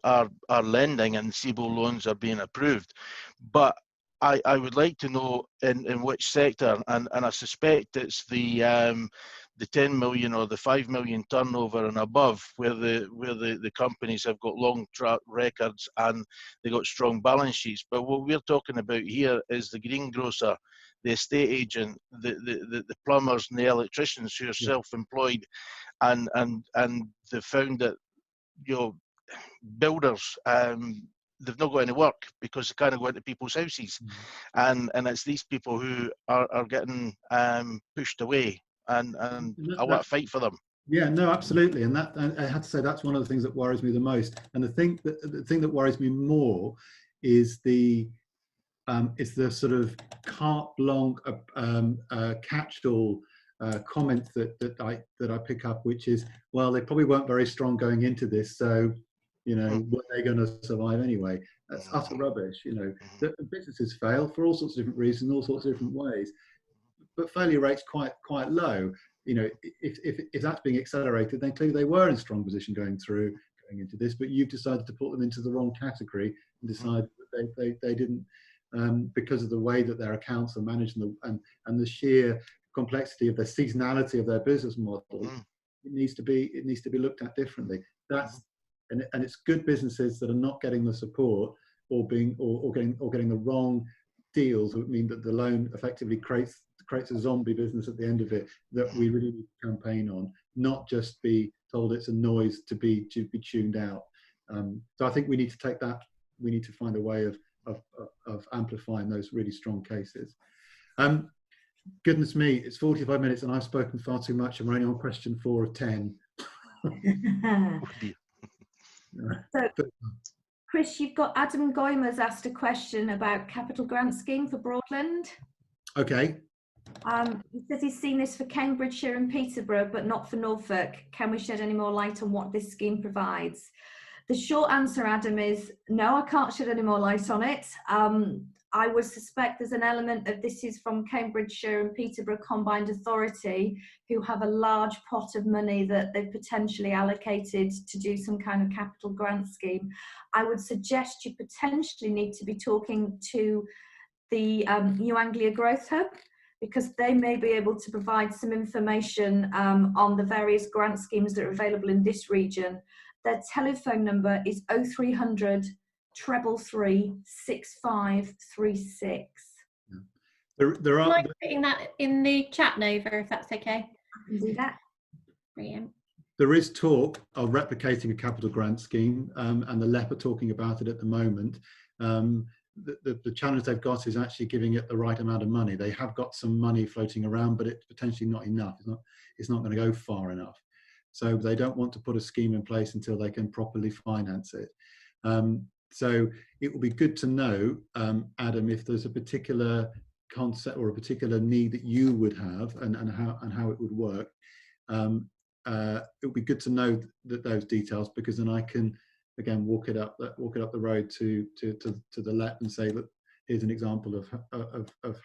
lending and CBIL loans are being approved, but I would like to know in which sector, and I suspect it's the 10 million or the 5 million turnover and above, where the companies have got long track records and they got strong balance sheets. But what we're talking about here is the greengrocer, the estate agent, the plumbers and the electricians who are self-employed, and they found that, you know, builders, they've not got any work because they can't go into people's houses, and it's these people who are getting pushed away, and I want to fight for them. Yeah, no, absolutely, and that, I have to say, that's one of the things that worries me the most. And the thing that worries me more is the sort of carte blanche catch-all comment that I pick up, which is, well, they probably weren't very strong going into this, so, you know, were they going to survive anyway? That's utter rubbish. You know, the businesses fail for all sorts of different reasons, all sorts of different ways, but failure rate's quite low. You know, if that's being accelerated, then clearly they were in a strong position going into this, but you've decided to put them into the wrong category and decide that they didn't, because of the way that their accounts are managed and the sheer complexity of the seasonality of their business model. It needs to be looked at differently. That's and it's good businesses that are not getting the support or getting the wrong deals that mean that the loan effectively creates a zombie business at the end of it, that we really need to campaign on, not just be told it's a noise to be tuned out. So I think we need to take that. We need to find a way of amplifying those really strong cases. Goodness me, it's 45 minutes and I've spoken far too much, and we're only on question 4 of 10. So, Chris, you've got Adam Goymer's asked a question about capital grant scheme for Broadland. Okay. He says he's seen this for Cambridgeshire and Peterborough, but not for Norfolk. Can we shed any more light on what this scheme provides? The short answer, Adam, is no, I can't shed any more light on it. I would suspect there's an element of this is from Cambridgeshire and Peterborough Combined Authority, who have a large pot of money that they've potentially allocated to do some kind of capital grant scheme. I would suggest you potentially need to be talking to the New Anglia Growth Hub, because they may be able to provide some information on the various grant schemes that are available in this region. Their telephone number is 0300 333 6536. There are. Am I putting that in the chat, Nova, if that's okay? I can do that. Brilliant. There is talk of replicating a capital grant scheme, and the LEP are talking about it at the moment. The challenge they've got is actually giving it the right amount of money. They have got some money floating around, but it's potentially not enough. It's not going to go far enough. So they don't want to put a scheme in place until they can properly finance it. So it will be good to know, Adam, if there's a particular concept or a particular need that you would have, and how it would work. It would be good to know those details, because then I can again walk it up the road to the LEP and say, look, here's an example of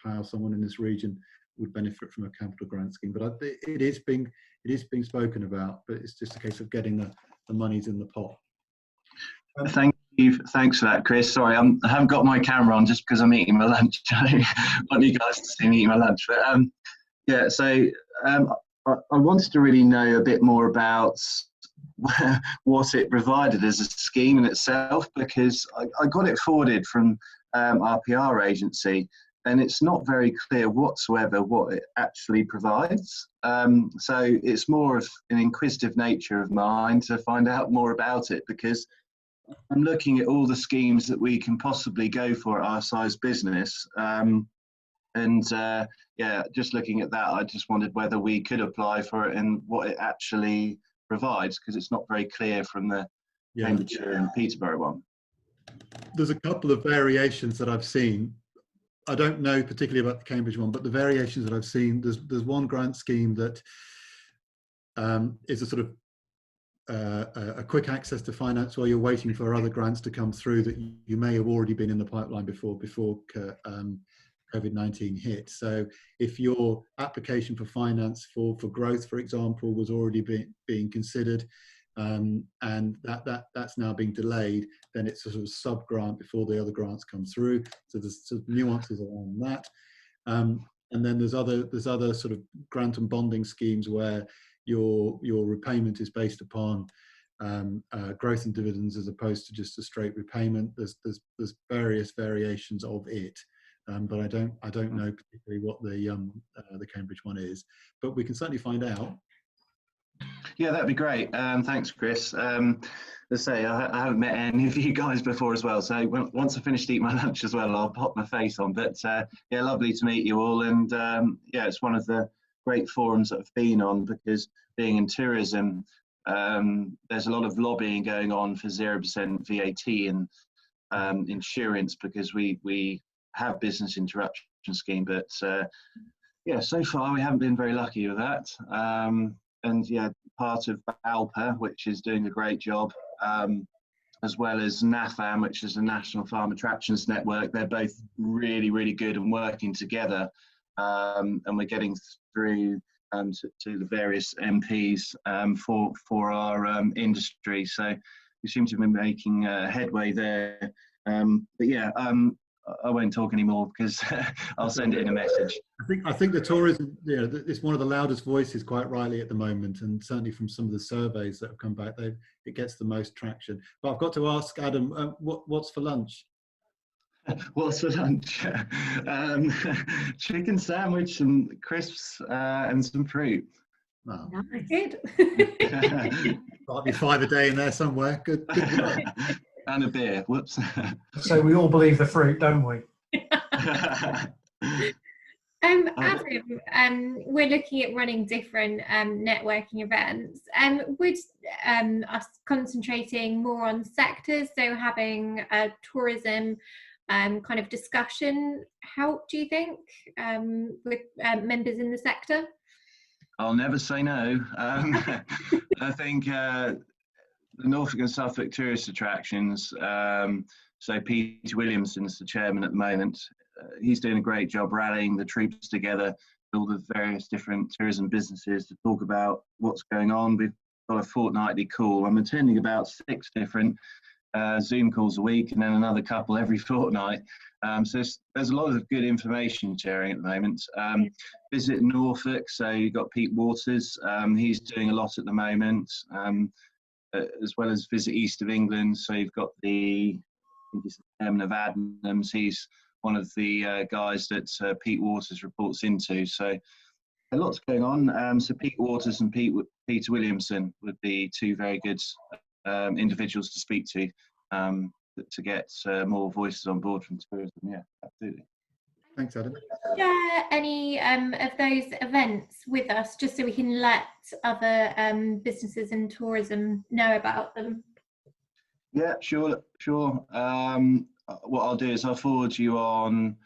how someone in this region would benefit from a capital grant scheme. But it is being spoken about, but it's just a case of getting the monies in the pot. Thanks for that, Chris. Sorry, I haven't got my camera on just because I'm eating my lunch. I want you guys to see me eating my lunch. But yeah, so I wanted to really know a bit more about what it provided as a scheme in itself, because I got it forwarded from our PR agency, and it's not very clear whatsoever what it actually provides. So it's more of an inquisitive nature of mine to find out more about it, because I'm looking at all the schemes that we can possibly go for at our size business. Yeah, just looking at that, I just wondered whether we could apply for it and what it actually provides, because it's not very clear from the Cambridgeshire and Peterborough one. There's a couple of variations that I've seen. I don't know particularly about the Cambridge one, but the variations that I've seen, there's one grant scheme that is a sort of a quick access to finance while you're waiting for other grants to come through that you may have already been in the pipeline before COVID-19 hit. So if your application for finance for growth, for example, was already being considered, and that's now being delayed, then it's a sort of sub-grant before the other grants come through. So there's sort of nuances around that. And then there's other sort of grant and bonding schemes where your repayment is based upon growth and dividends as opposed to just a straight repayment. There's various variations of it, but I don't know particularly what the Cambridge one is, but we can certainly find out. Yeah, that'd be great. Thanks, Chris. Let's say I haven't met any of you guys before as well, so once I finish to eat my lunch as well, I'll pop my face on. But yeah, lovely to meet you all, and yeah, it's one of the great forums that I've been on, because being in tourism, there's a lot of lobbying going on for 0% VAT and insurance, because we have business interruption scheme, but yeah, so far we haven't been very lucky with that. And yeah, part of ALPA, which is doing a great job, as well as NAFAM, which is the National Farm Attractions Network. They're both really, really good and working together. And we're getting through to the various MPs for our industry. So we seem to be making headway there. But yeah, I won't talk anymore because I'll send it in a message. I think the tourism, it's one of the loudest voices, quite rightly, at the moment, and certainly from some of the surveys that have come back, it gets the most traction. But I've got to ask Adam, what's for lunch? What's for lunch? Chicken sandwich, some crisps, and some fruit. Oh. Nice. Good. Might be 5 a day in there somewhere. Good. And a beer. Whoops. So we all believe the fruit, don't we? Adam, we're looking at running different networking events. Would us concentrating more on sectors, so having a tourism kind of discussion help, do you think, with members in the sector? I'll never say no. I think the Norfolk and Suffolk tourist attractions, so Peter Williamson's the chairman at the moment. He's doing a great job rallying the troops together, all the various different tourism businesses to talk about what's going on. We've got a fortnightly call. I'm attending about 6 different Zoom calls a week, and then another couple every fortnight. So there's a lot of good information sharing at the moment. Visit Norfolk, so you've got Pete Waters. He's doing a lot at the moment. As well as Visit East of England, so you've got I think he's the chairman of Adnams. He's one of the guys that Pete Waters reports into. So a lot's going on. So Pete Waters and Peter Williamson would be 2 very good individuals to speak to get more voices on board from tourism. Yeah, absolutely. Thanks, Adam. Share any of those events with us, just so we can let other businesses in tourism know about them? Yeah, sure. What I'll do is I'll forward you on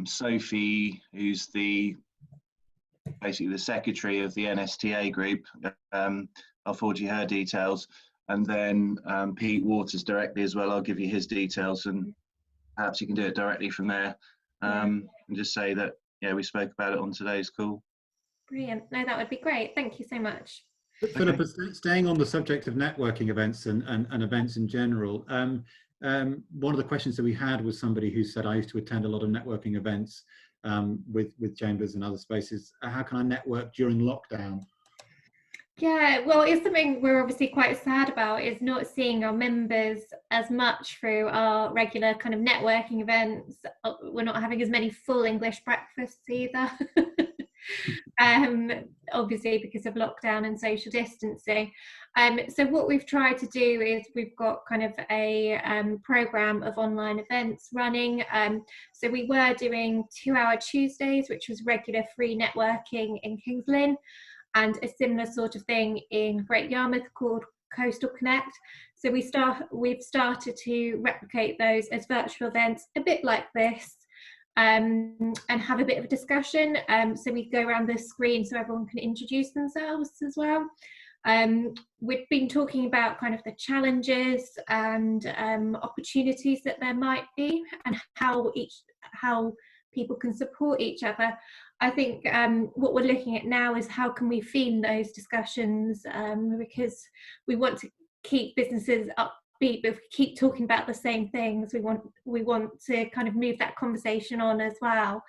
Sophie, who's basically the secretary of the NSTA group. I'll forward you her details, and then Pete Waters directly as well. I'll give you his details, and perhaps you can do it directly from there. And just say that, yeah, we spoke about it on today's call. Brilliant. No, that would be great. Thank you so much. Philippa, staying on the subject of networking events and events in general, one of the questions that we had was somebody who said, I used to attend a lot of networking events with Chambers and other spaces. How can I network during lockdown? Yeah, well, it's something we're obviously quite sad about, is not seeing our members as much through our regular kind of networking events. We're not having as many full English breakfasts either. Obviously because of lockdown and social distancing. So what we've tried to do is we've got kind of a program of online events running. So we were doing 2-hour Tuesdays, which was regular free networking in Kings Lynn, and a similar sort of thing in Great Yarmouth called Coastal Connect. So we've started to replicate those as virtual events, a bit like this, and have a bit of a discussion. So we go around the screen so everyone can introduce themselves as well. We've been talking about kind of the challenges and opportunities that there might be, and how people can support each other. I think what we're looking at now is how can we theme those discussions, because we want to keep businesses upbeat, but if we keep talking about the same things, we want to kind of move that conversation on as well.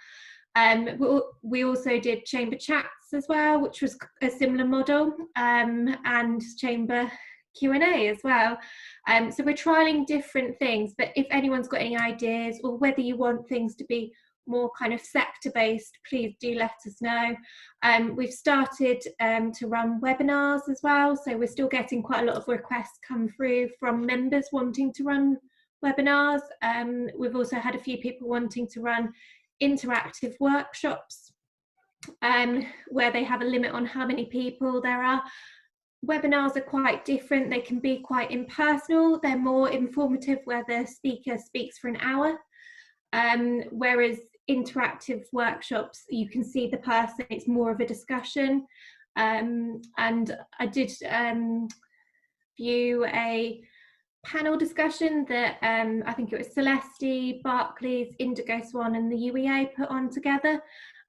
We also did chamber chats as well, which was a similar model, and chamber Q&A as well. So we're trialing different things, but if anyone's got any ideas, or whether you want things to be more kind of sector based, please do let us know. We've started to run webinars as well, so we're still getting quite a lot of requests come through from members wanting to run webinars. We've also had a few people wanting to run interactive workshops, where they have a limit on how many people there are. Webinars are quite different. They can be quite impersonal. They're more informative, where the speaker speaks for an hour, whereas interactive workshops, you can see the person, it's more of a discussion. And I did view a panel discussion that I think it was Celeste, Barclays, Indigo Swan and the UEA put on together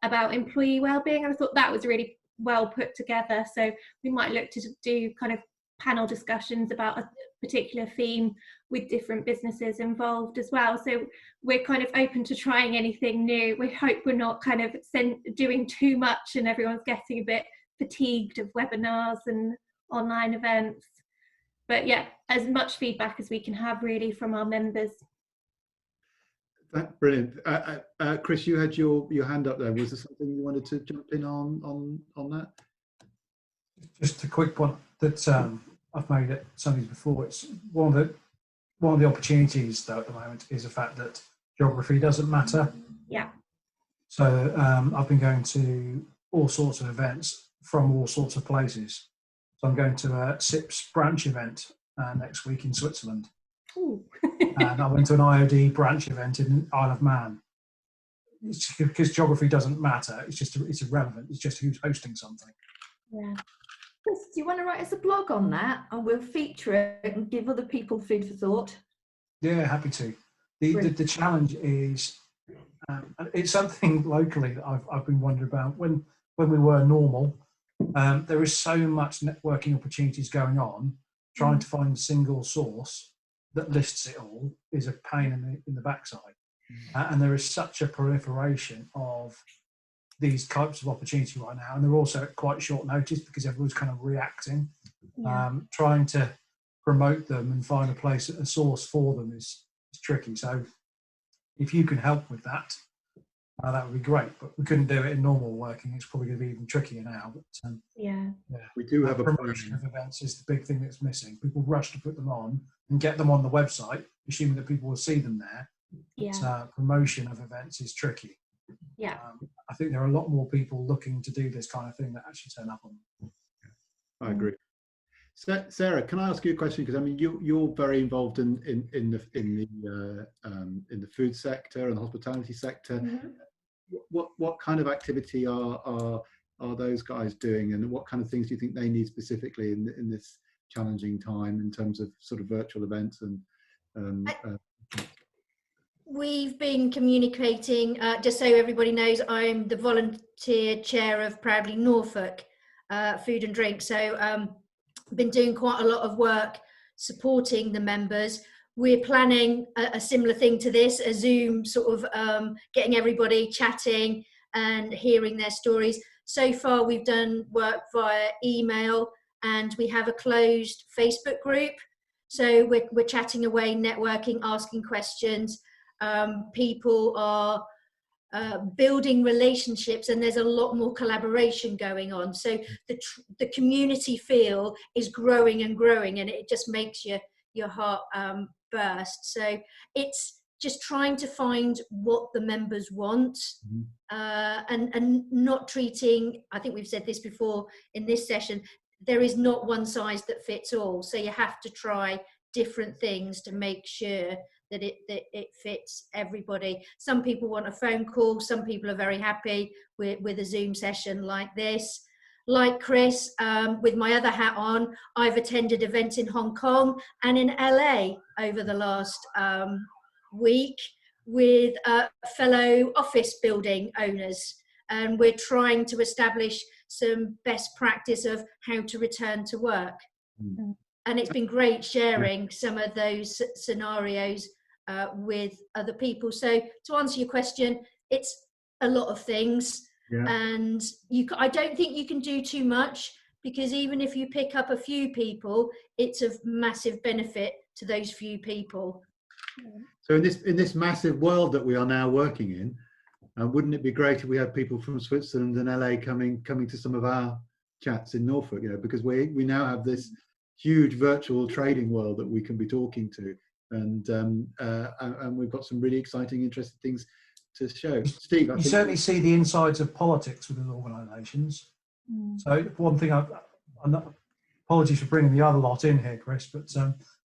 about employee wellbeing. And I thought that was really well put together. So we might look to do kind of panel discussions about a particular theme with different businesses involved as well. So we're kind of open to trying anything new. We hope we're not kind of doing too much and everyone's getting a bit fatigued of webinars and online events. But yeah, as much feedback as we can have really from our members. Brilliant. Chris, you had your hand up there. Was there something you wanted to jump in on that? Just a quick one that I've made at Sundays before. It's one of the opportunities though at the moment is the fact that geography doesn't matter. Yeah. So I've been going to all sorts of events from all sorts of places. So I'm going to a SIPS branch event next week in Switzerland. Ooh. And I went to an IOD branch event in Isle of Man. It's because geography doesn't matter. It's irrelevant. It's just who's hosting something. Yeah. Chris, do you want to write us a blog on that, and we'll feature it and give other people food for thought? Yeah, happy to. The challenge is, it's something locally that I've been wondering about. When we were normal, there is so much networking opportunities going on. Trying to find a single source that lists it all is a pain in the backside. And there is such a proliferation of these types of opportunity right now, and they're also at quite short notice because everyone's kind of reacting. Trying to promote them and find a source for them is tricky. So if you can help with that, that would be great. But we couldn't do it in normal working. It's probably going to be even trickier now. But yeah, we do have a promotion of events is the big thing that's missing. People rush to put them on and get them on the website, assuming that people will see them there. Yeah. But promotion of events is tricky. Yeah. I think there are a lot more people looking to do this kind of thing that actually turn up on them. I agree. Sarah, can I ask you a question? Because I mean, you're very involved in the food sector and the hospitality sector. Mm-hmm. What kind of activity are those guys doing, and what kind of things do you think they need specifically in this challenging time in terms of sort of virtual events and? We've been communicating, just so everybody knows, I'm the volunteer chair of Proudly Norfolk Food and Drink. So been doing quite a lot of work supporting the members. We're planning a similar thing to this, a Zoom sort of getting everybody chatting and hearing their stories. So far we've done work via email, and we have a closed Facebook group. So we're chatting away, networking, asking questions. People are building relationships, and there's a lot more collaboration going on. So the community feel is growing and growing, and it just makes your heart burst. So it's just trying to find what the members want, and not treating, I think we've said this before in this session, there is not one size that fits all. So you have to try different things to make sure that it fits everybody. Some people want a phone call. Some people are very happy with a Zoom session like this. Like Chris, with my other hat on, I've attended events in Hong Kong and in LA over the last week with fellow office building owners. and we're trying to establish some best practice of how to return to work. And it's been great sharing some of those scenarios with other people. So to answer your question, it's a lot of things, and I don't think you can do too much, because even if you pick up a few people, it's of massive benefit to those few people. So in this massive world that we are now working in, wouldn't it be great if we had people from Switzerland and LA coming to some of our chats in Norfolk? You know, because we now have this huge virtual trading world that we can be talking to, and we've got some really exciting, interesting things to show. Steve, you certainly see the insides of politics within organisations. So one thing apologies for bringing the other lot in here, Chris, but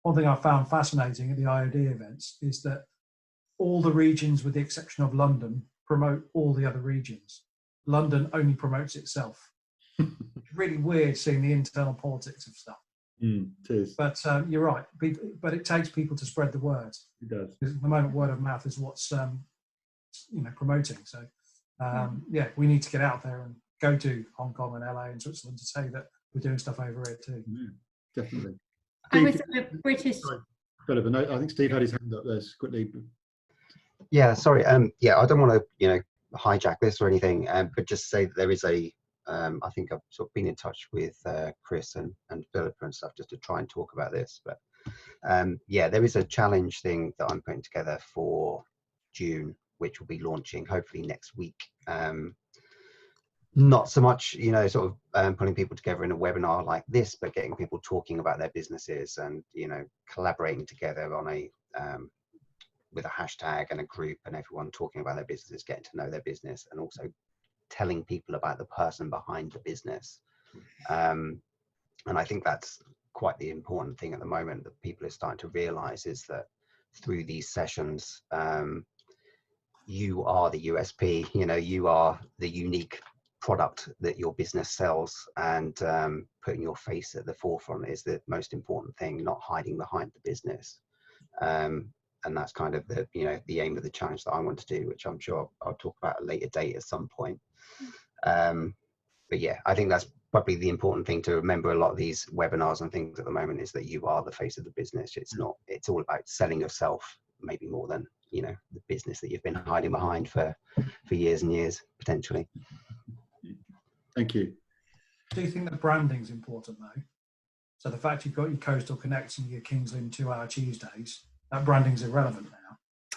one thing I found fascinating at the IOD events is that all the regions, with the exception of London, promote all the other regions. London only promotes itself. It's really weird seeing the internal politics of stuff. It is. But you're right. But it takes people to spread the word. It does. Because at the moment, word of mouth is what's promoting. So we need to get out there and go to Hong Kong and LA and Switzerland to say that we're doing stuff over here too. Definitely. I was Steve, a British. Philippa, I think Steve had his hand up there quickly. Yeah, sorry. I don't want to, hijack this or anything, but just say that there is I think I've sort of been in touch with Chris and Philippa and stuff just to try and talk about this. But there is a challenge thing that I'm putting together for June, which will be launching hopefully next week. Not so much, putting people together in a webinar like this, but getting people talking about their businesses and, collaborating together on with a hashtag and a group, and everyone talking about their businesses, getting to know their business, and also telling people about the person behind the business. And I think that's quite the important thing at the moment that people are starting to realize, is that through these sessions, you are the USP, you are the unique product that your business sells, and putting your face at the forefront is the most important thing, not hiding behind the business. And that's kind of the aim of the challenge that I want to do, which I'm sure I'll talk about at a later date at some point. But yeah, I think that's probably the important thing to remember. A lot of these webinars and things at the moment is that you are the face of the business. It's all about selling yourself, maybe more than the business that you've been hiding behind for years and years potentially. Thank you. Do you think that branding's important though? So the fact you've got your Coastal Connects and your King's Lynn 2-hour Tuesdays, that branding's irrelevant now.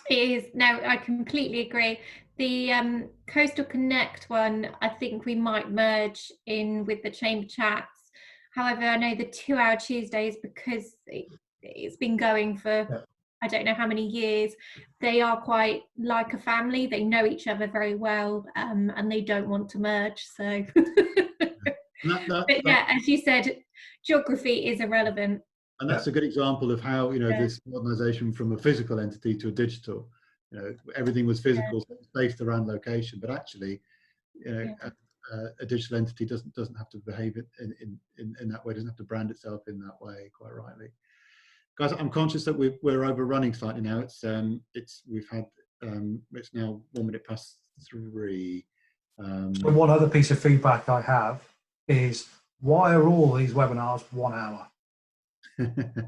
It is. No, I completely agree. The Coastal Connect one, I think we might merge in with the Chamber Chats. However, I know the 2-hour Tuesdays, because it's been going for I don't know how many years, they are quite like a family. They know each other very well, and they don't want to merge. So, but yeah, as you said, geography is irrelevant. And that's a good example of how this modernisation from a physical entity to a digital. Everything was physical, based around location, but actually, a digital entity doesn't have to behave in that way. Doesn't have to brand itself in that way. Quite rightly, guys. I'm conscious that we're overrunning slightly now. It's now 3:01. So one other piece of feedback I have is, why are all these webinars 1 hour?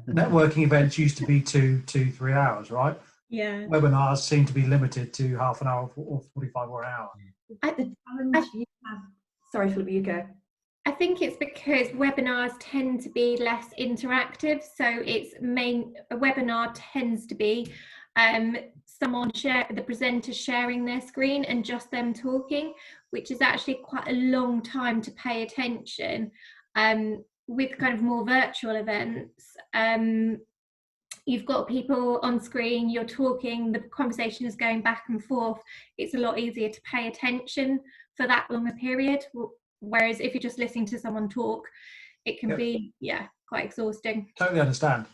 Networking events used to be 2-3 hours, right? Yeah. Webinars seem to be limited to half an hour or 45 or an hour. Sorry, Philippa, you go. I think it's because webinars tend to be less interactive. So a webinar tends to be the presenter sharing their screen and just them talking, which is actually quite a long time to pay attention. With kind of more virtual events, you've got people on screen, you're talking, the conversation is going back and forth. It's a lot easier to pay attention for that long a period. Whereas if you're just listening to someone talk, it can be quite exhausting. Totally understand,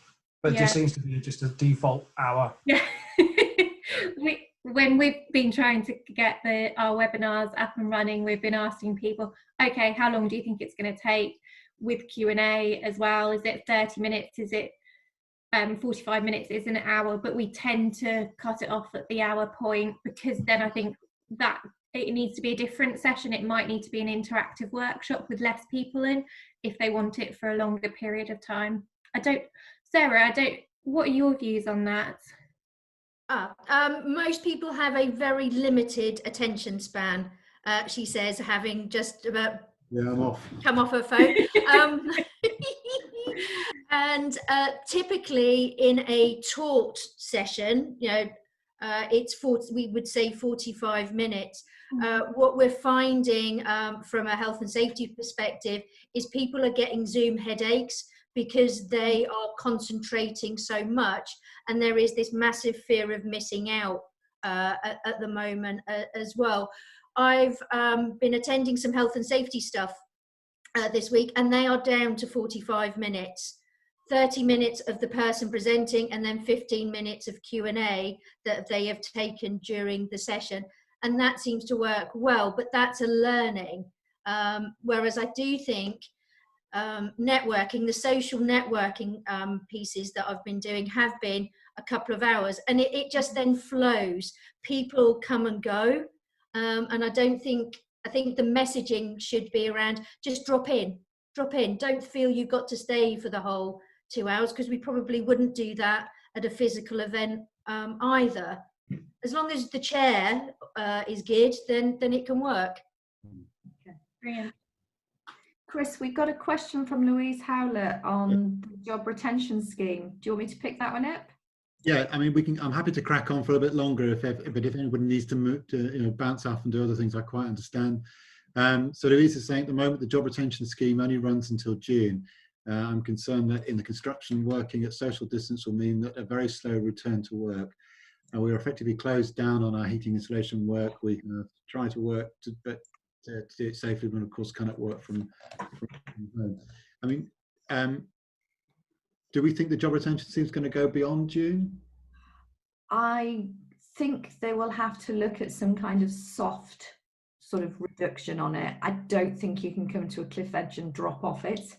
but it just seems to be just a default hour. Yeah. When we've been trying to get our webinars up and running, we've been asking people, okay, how long do you think it's going to take? With Q&A as well, is it 30 minutes, is it 45 minutes, is it an hour? But we tend to cut it off at the hour point, because then I think that it needs to be a different session. It might need to be an interactive workshop with less people in if they want it for a longer period of time. Sarah, what are your views on that? Most people have a very limited attention span, she says, having just about come off her phone. And typically in a taught session, we would say 45 minutes. What we're finding from a health and safety perspective is people are getting Zoom headaches because they are concentrating so much, and there is this massive fear of missing out at the moment as well. I've been attending some health and safety stuff this week, and they are down to 45 minutes. 30 minutes of the person presenting, and then 15 minutes of Q&A that they have taken during the session. And that seems to work well, but that's a learning. Whereas I do think networking, the social networking pieces that I've been doing have been a couple of hours, and it just then flows. People come and go. And I think the messaging should be around just drop in. Don't feel you've got to stay for the whole 2 hours, because we probably wouldn't do that at a physical event either. As long as the chair is good, then it can work. Okay. Brilliant. Chris, we've got a question from Louise Howlett on the job retention scheme. Do you want me to pick that one up? Yeah, I mean, I'm happy to crack on for a bit longer, but if anybody needs to move to, bounce off and do other things, I quite understand. So Louise is saying at the moment the job retention scheme only runs until June. I'm concerned that in the construction, working at social distance will mean that a very slow return to work. We are effectively closed down on our heating installation work. We try to work to do it safely, but of course cannot work from home. I mean, do we think the job retention scheme is going to go beyond June? I think they will have to look at some kind of soft sort of reduction on it. I don't think you can come to a cliff edge and drop off it.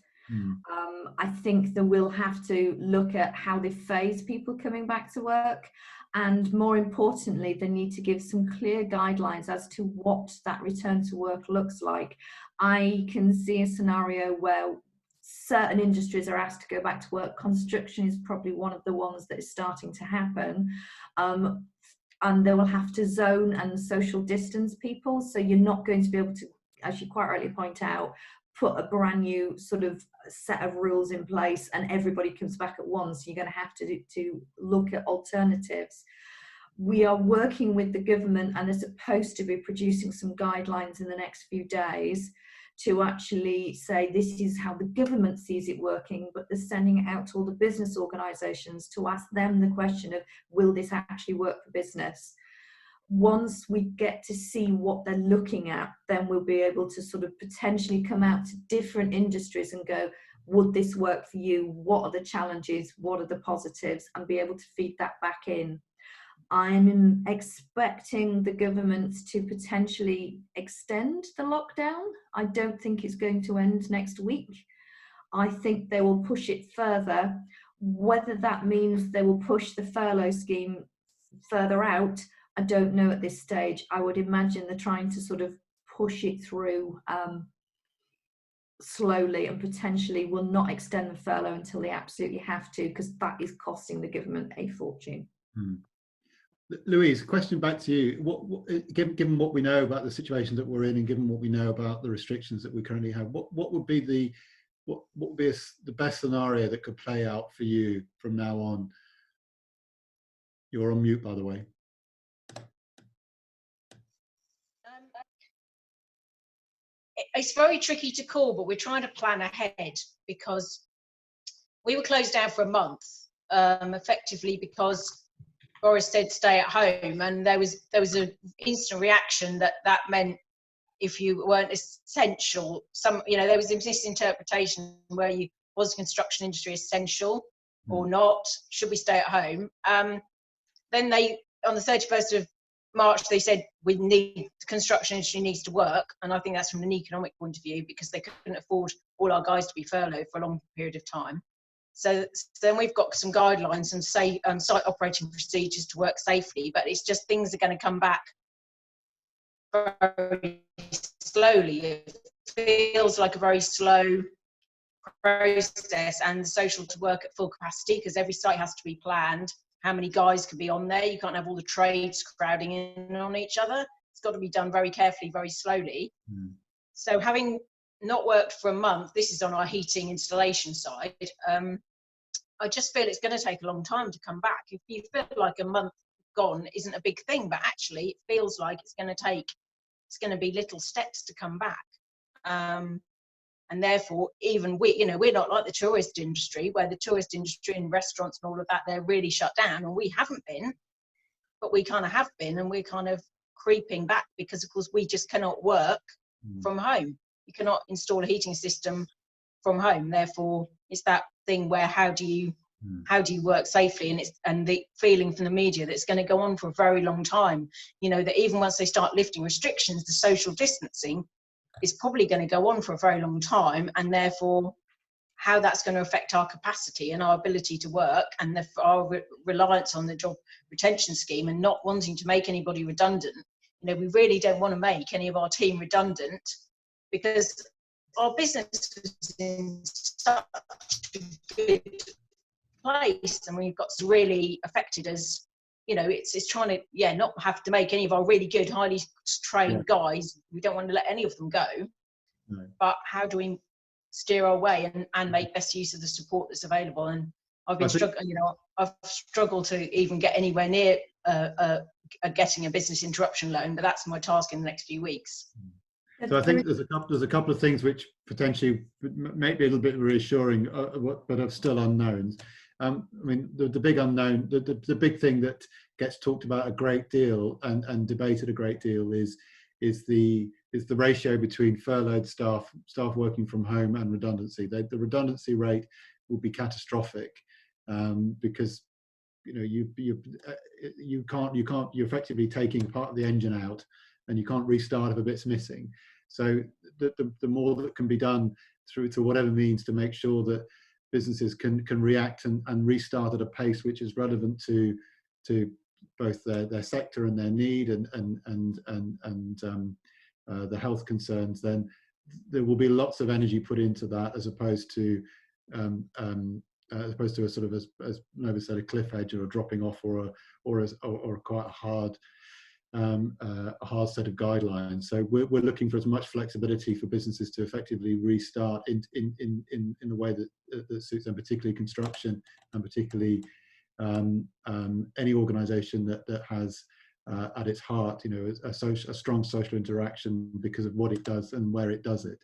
I think they will have to look at how they phase people coming back to work, and more importantly, they need to give some clear guidelines as to what that return to work looks like. I can see a scenario where certain industries are asked to go back to work. Construction is probably one of the ones that is starting to happen. And they will have to zone and social distance people. So you're not going to be able to, as you quite rightly point out, put a brand new sort of set of rules in place and everybody comes back at once. You're going to have to look at alternatives. We are working with the government and are supposed to be producing some guidelines in the next few days to actually say this is how the government sees it working, but they're sending it out to all the business organisations to ask them the question of, will this actually work for business? Once we get to see what they're looking at, then we'll be able to sort of potentially come out to different industries and go, would this work for you? What are the challenges? What are the positives? And be able to feed that back in. I'm expecting the government to potentially extend the lockdown. I don't think it's going to end next week. I think they will push it further. Whether that means they will push the furlough scheme further out, I don't know at this stage. I would imagine they're trying to sort of push it through slowly, and potentially will not extend the furlough until they absolutely have to, because that is costing the government a fortune. Louise, question back to you. Given what we know about the situation that we're in, and given what we know about the restrictions that we currently have, what would be the best scenario that could play out for you from now on? You're on mute, by the way. It's very tricky to call, but we're trying to plan ahead, because we were closed down for a month, effectively because Boris said stay at home, and there was an instant reaction that meant if you weren't essential, there was this misinterpretation where was the construction industry essential or not? Should we stay at home? Then on the 31st of March, they said the construction industry needs to work, and I think that's from an economic point of view, because they couldn't afford all our guys to be furloughed for a long period of time. So then we've got some guidelines and site operating procedures to work safely, but it's just things are going to come back very slowly. It feels like a very slow process, and social to work at full capacity because every site has to be planned. How many guys can be on there? You can't have all the trades crowding in on each other. It's got to be done very carefully, very slowly. So having not worked for a month, this is on our heating installation side, I just feel it's going to take a long time to come back. If you feel like a month gone isn't a big thing, but actually it feels like it's going to be little steps to come back. And therefore, even we're not like the tourist industry, where the tourist industry and restaurants and all of that, they're really shut down, and we haven't been, but we kind of have been, and we're kind of creeping back because, of course, we just cannot work from home. You cannot install a heating system from home. Therefore, it's that thing where how do you work safely? And the feeling from the media that it's going to go on for a very long time. That even once they start lifting restrictions, the social distancing is probably going to go on for a very long time, and therefore how that's going to affect our capacity and our ability to work, and our reliance on the job retention scheme, and not wanting to make anybody redundant. We really don't want to make any of our team redundant, because our business is in such a good place, and we've got really affected as it's trying to not have to make any of our really good, highly trained guys. We don't want to let any of them go. No. But how do we steer our way and make best use of the support that's available? And I've been struggling. I've struggled to even get anywhere near getting a business interruption loan, but that's my task in the next few weeks. So I think there's a couple of things which potentially may be a little bit reassuring, but are still unknowns. I mean, the big unknown, the big thing that gets talked about a great deal and debated a great deal is the ratio between furloughed staff working from home and redundancy. The redundancy rate will be catastrophic because you're effectively taking part of the engine out, and you can't restart if a bit's missing. So the more that can be done through to whatever means to make sure that businesses can react and restart at a pace which is relevant to both their sector and their need and the health concerns, then there will be lots of energy put into that, as opposed to a sort of, as Nova said, a cliff edge or a dropping off or quite a hard set of guidelines. So we're looking for as much flexibility for businesses to effectively restart in the way that suits them, particularly construction, and particularly any organisation that has at its heart, a strong social interaction because of what it does and where it does it.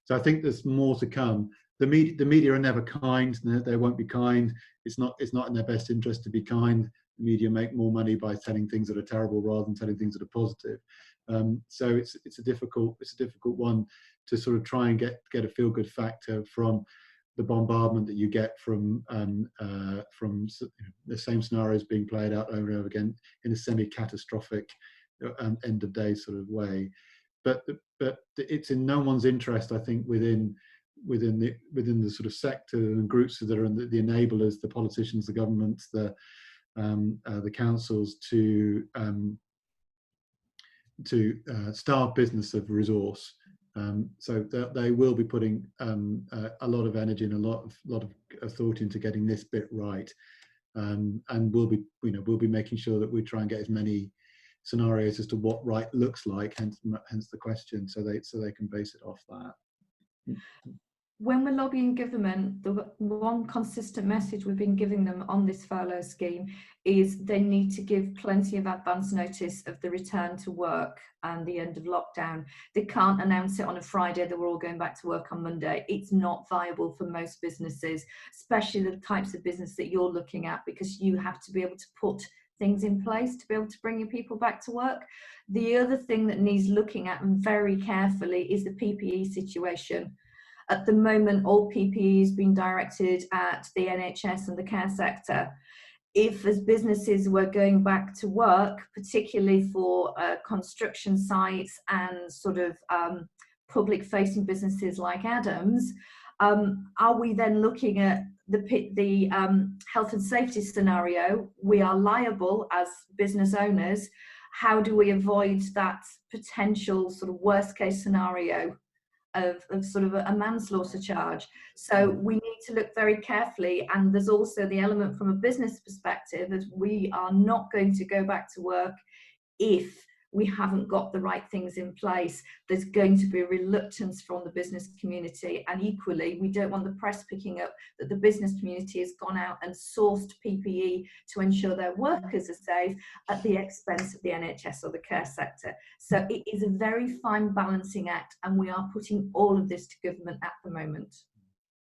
So I think there's more to come. The media are never kind. They won't be kind. It's not in their best interest to be kind. The media make more money by telling things that are terrible rather than telling things that are positive. So it's a difficult one to sort of try and get a feel good factor from the bombardment that you get from the same scenarios being played out over and over again in a semi-catastrophic end of day sort of way. But it's in no one's interest, I think, within the sort of sector and groups that are the enablers, the politicians, the governments, the councils, to starve business of resource. So they will be putting a lot of energy and a lot of thought into getting this bit right, and we'll be making sure that we try and get as many scenarios as to what right looks like. Hence the question, so they can base it off that. When we're lobbying government, the one consistent message we've been giving them on this furlough scheme is they need to give plenty of advance notice of the return to work and the end of lockdown. They can't announce it on a Friday that we're all going back to work on Monday. It's not viable for most businesses, especially the types of business that you're looking at, because you have to be able to put things in place to be able to bring your people back to work. The other thing that needs looking at very carefully is the PPE situation. At the moment, all PPE is being directed at the NHS and the care sector. If, as businesses were going back to work, particularly for construction sites and sort of public-facing businesses like Adams, are we then looking at the health and safety scenario? We are liable as business owners. how do we avoid that potential sort of worst case scenario of sort of a manslaughter charge. So we need to look very carefully, and there's also the element from a business perspective that we are not going to go back to work if we haven't got the right things in place. There's going to be a reluctance from the business community, and equally we don't want the press picking up that the business community has gone out and sourced PPE to ensure their workers are safe at the expense of the NHS or the care sector. So it is a very fine balancing act, and we are putting all of this to government at the moment.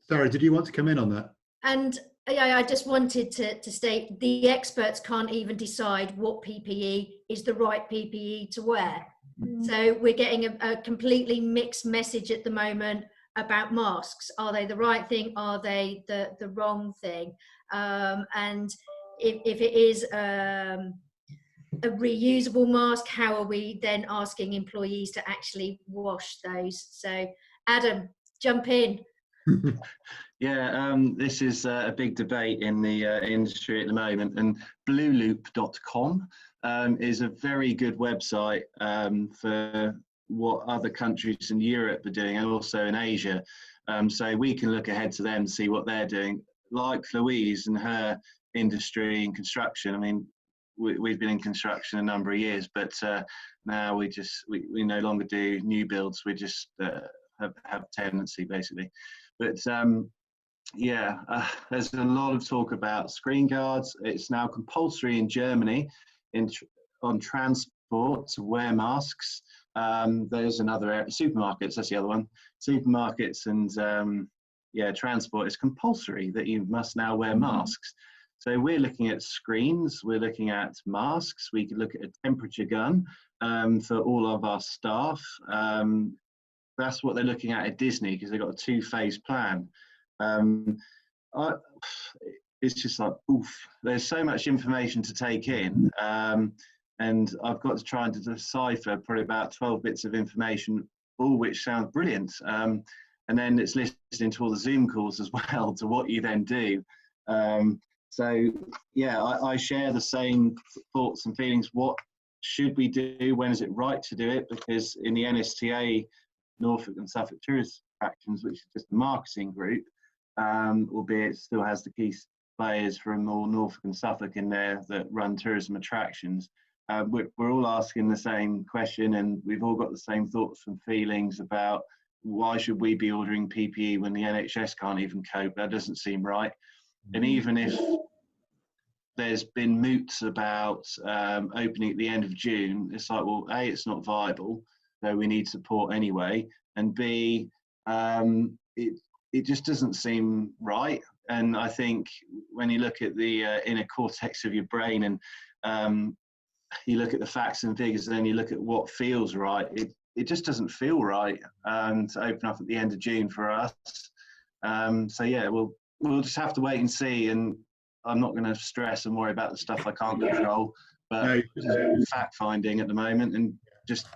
Sarah, did you want to come in on that? And I just wanted to state the experts can't even decide what PPE is the right PPE to wear. So we're getting a completely mixed message at the moment about masks. Are they the right thing? Are they the wrong thing? And if it is a reusable mask, how are we then asking employees to actually wash those? So Adam, jump in. Yeah, this is a big debate in the industry at the moment, and blueloop.com is a very good website for what other countries in Europe are doing, and also in Asia. So we can look ahead to them and see what they're doing. Like Louise and her industry in construction, I mean, we've been in construction a number of years, but now we no longer do new builds. We just have tenancy basically. But there's a lot of talk about screen guards. It's now compulsory in Germany on transport to wear masks. There's another area, supermarkets, that's the other one. Supermarkets and transport is compulsory that you must now wear masks. So we're looking at screens, we're looking at masks, we could look at a temperature gun for all of our staff. That's what they're looking at Disney, because they've got a two-phase plan. It's just like, oof, there's so much information to take in, and I've got to try and decipher probably about 12 bits of information, all which sound brilliant. And then it's listening to all the Zoom calls as well to what you then do. I share the same thoughts and feelings. What should we do? When is it right to do it? Because in the NSTA, Norfolk and Suffolk Tourist Attractions, which is just a marketing group, albeit it still has the key players from all Norfolk and Suffolk in there that run tourism attractions. We're all asking the same question, and we've all got the same thoughts and feelings about why should we be ordering PPE when the NHS can't even cope? That doesn't seem right. And even if there's been moots about opening at the end of June, it's like, well, A, it's not viable, so we need support anyway, and B, it just doesn't seem right. And I think when you look at the inner cortex of your brain, and you look at the facts and figures, and then you look at what feels right, it just doesn't feel right to open up at the end of June for us. We'll just have to wait and see, and I'm not going to stress and worry about the stuff I can't control, but fact finding at the moment. And just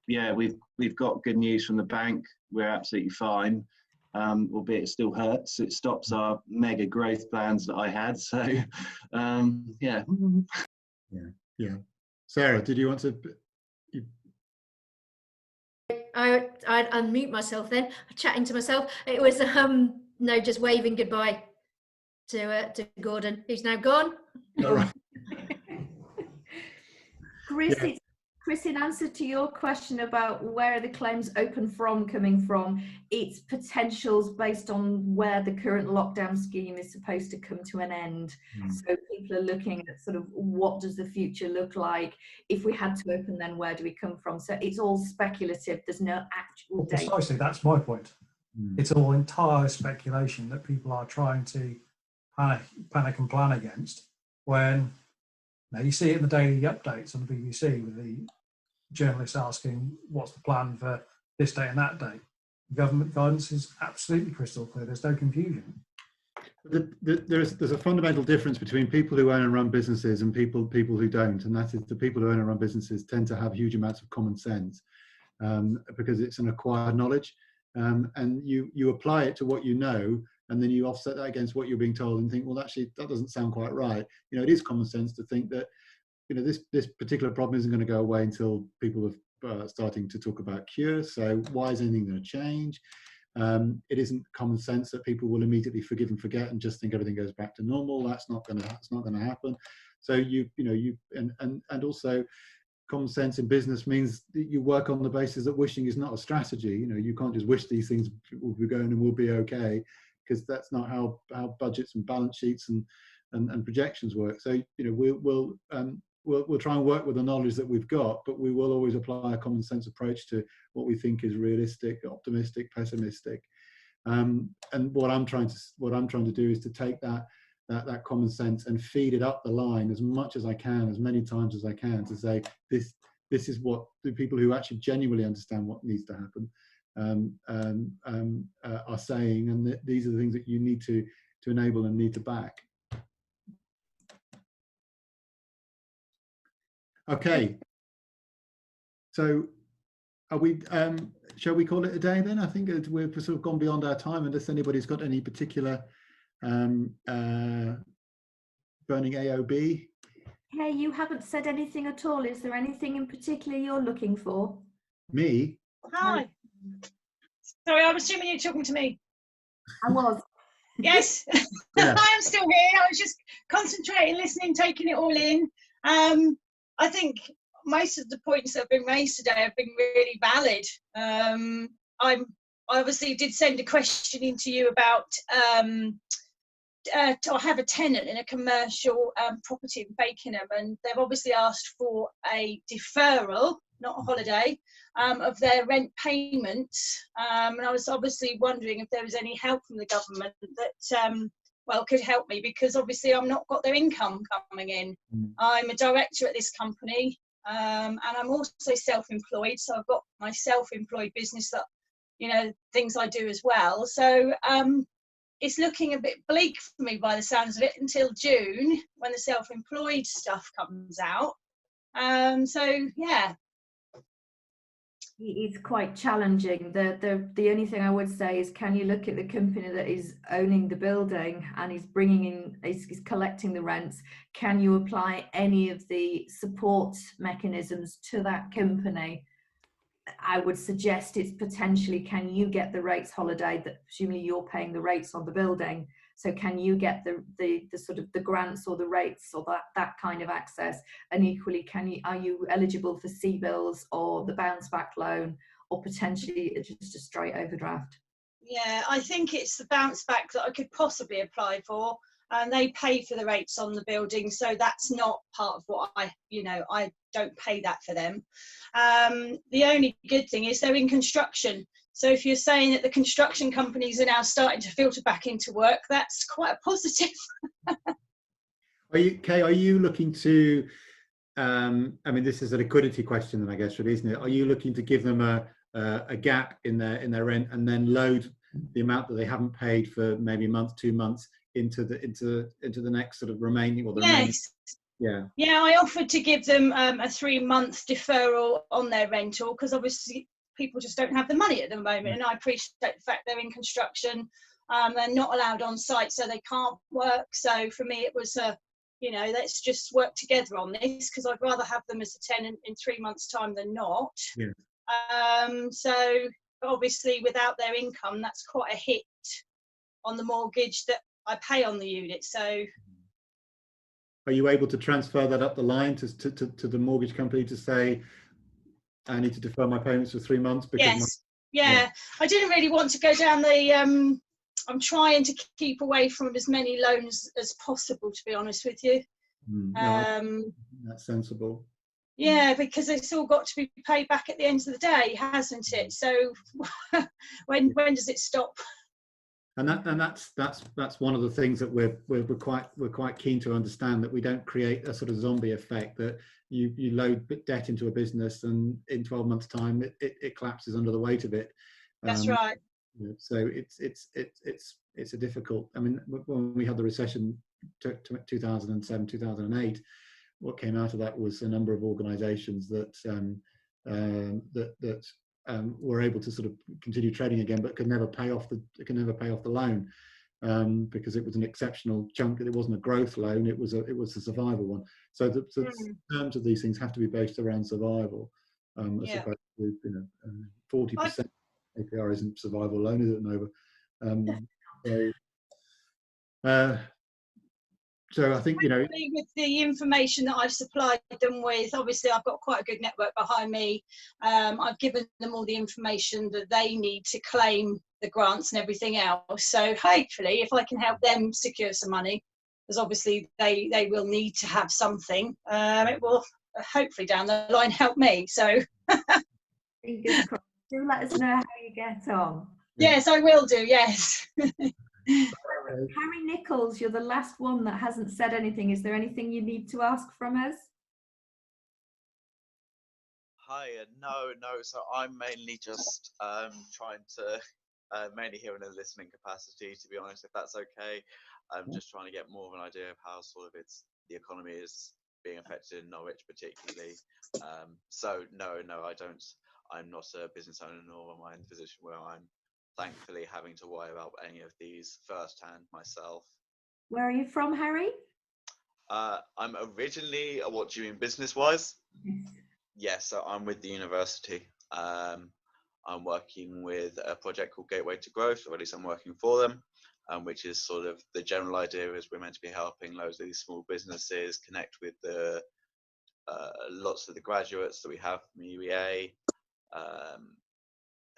we've got good news from the bank. We're absolutely fine, albeit it still hurts. It stops our mega growth plans that I had. So yeah. Sarah, did you want to? I'd unmute myself then, chatting to myself. It was just waving goodbye to Gordon, who's now gone. All right. Chris, in answer to your question about where are the claims open from coming from, it's potentials based on where the current lockdown scheme is supposed to come to an end. So people are looking at sort of what does the future look like? If we had to open, then where do we come from? So it's all speculative. There's no actual data. Precisely, that's my point. It's all entire speculation that people are trying to panic and plan against, when now you see it in the daily updates on the BBC with the journalists asking what's the plan for this day and that day. Government guidance is absolutely crystal clear. There's no confusion. There's a fundamental difference between people who own and run businesses and people who don't, and that is the people who own and run businesses tend to have huge amounts of common sense because it's an acquired knowledge, and you apply it to what you know, and then you offset that against what you're being told and think, well, actually, that doesn't sound quite right. You know, it is common sense to think that this particular problem isn't going to go away until people are starting to talk about cures. So why is anything going to change? It isn't common sense that people will immediately forgive and forget and just think everything goes back to normal. That's not going to happen. So and also common sense in business means that you work on the basis that wishing is not a strategy. You can't just wish these things will be going and will be okay, because that's not how budgets and balance sheets and projections work. So we'll try and work with the knowledge that we've got, but we will always apply a common sense approach to what we think is realistic, optimistic, pessimistic. And what I'm trying to do is to take that common sense and feed it up the line as much as I can, as many times as I can, to say this is what the people who actually genuinely understand what needs to happen are saying, and these are the things that you need to enable and need to back. Okay, so are we? Shall we call it a day then? I think we've sort of gone beyond our time, unless anybody's got any particular burning AOB. Hey, you haven't said anything at all. Is there anything in particular you're looking for? Me? Hi. Sorry, I'm assuming you're talking to me. I was. Yes, Yeah. I am still here. I was just concentrating, listening, taking it all in. I think most of the points that have been raised today have been really valid. I obviously did send a question in to you about I have a tenant in a commercial property in Fakenham, and they've obviously asked for a deferral, not a holiday, of their rent payments. And I was obviously wondering if there was any help from the government that could help me, because obviously I've not got their income coming in. I'm a director at this company, and I'm also self-employed, so I've got my self-employed business that, things I do as well. So it's looking a bit bleak for me by the sounds of it until June, when the self-employed stuff comes out. So yeah. It's quite challenging. The only thing I would say is, can you look at the company that is owning the building and is bringing in, is collecting the rents? Can you apply any of the support mechanisms to that company? I would suggest it's potentially, can you get the rates holiday that presumably you're paying the rates on the building? So can you get the sort of the grants or the rates or that kind of access? And equally, are you eligible for CBILS or the bounce back loan, or potentially just a straight overdraft? Yeah, I think it's the bounce back that I could possibly apply for. And they pay for the rates on the building, so that's not part of what I don't pay that for them. The only good thing is they're in construction. So if you're saying that the construction companies are now starting to filter back into work, that's quite a positive. Are you looking to, this is a liquidity question then, I guess, really, isn't it? Are you looking to give them a gap in their rent and then load the amount that they haven't paid for maybe a month, 2 months into the next sort of remaining, or the remaining? Yeah, I offered to give them a 3-month deferral on their rental, because obviously people just don't have the money at the moment, and I appreciate the fact they're in construction. They're not allowed on site, so they can't work. So for me it was let's just work together on this, because I'd rather have them as a tenant in 3 months' time than not. So obviously without their income, that's quite a hit on the mortgage that I pay on the unit. So are you able to transfer that up the line to the mortgage company to say, I need to defer my payments for 3 months? Because yes. I didn't really want to go down the I'm trying to keep away from as many loans as possible, to be honest with you. That's sensible. Yeah, because it's all got to be paid back at the end of the day, hasn't it? So when does it stop? And that's one of the things that we're quite keen to understand, that we don't create a sort of zombie effect, that you load debt into a business and in 12 months' time it collapses under the weight of it. That's right. So it's a difficult. When we had the recession 2007, 2008, what came out of that was a number of organisations that were able to sort of continue trading again, but could never pay off the loan. because it was an exceptional chunk. It wasn't a growth loan, it was a survival one. So the terms of these things have to be based around survival, as opposed to 40% APR isn't survival loan, is it, Nova? So I think, with the information that I've supplied them with, obviously I've got quite a good network behind me. I've given them all the information that they need to claim the grants and everything else. So hopefully, if I can help them secure some money, because obviously they will need to have something, it will hopefully down the line help me. So fingers crossed. Do let us know how you get on. Yes, I will do. Yes. Harry Nichols, you're the last one that hasn't said anything. Is there anything you need to ask from us? Hi, no. So I'm mainly just trying to, mainly here in a listening capacity, to be honest, if that's okay. I'm just trying to get more of an idea of how sort of the economy is being affected in Norwich particularly. So no, I don't. I'm not a business owner, nor am I in a position where I'm thankfully having to worry about any of these firsthand myself. Where are you from, Harry? I'm originally, what do you mean business-wise? Yes, so I'm with the university. I'm working with a project called Gateway to Growth, or at least I'm working for them, which is sort of the general idea is we're meant to be helping loads of these small businesses connect with the lots of the graduates that we have from UEA,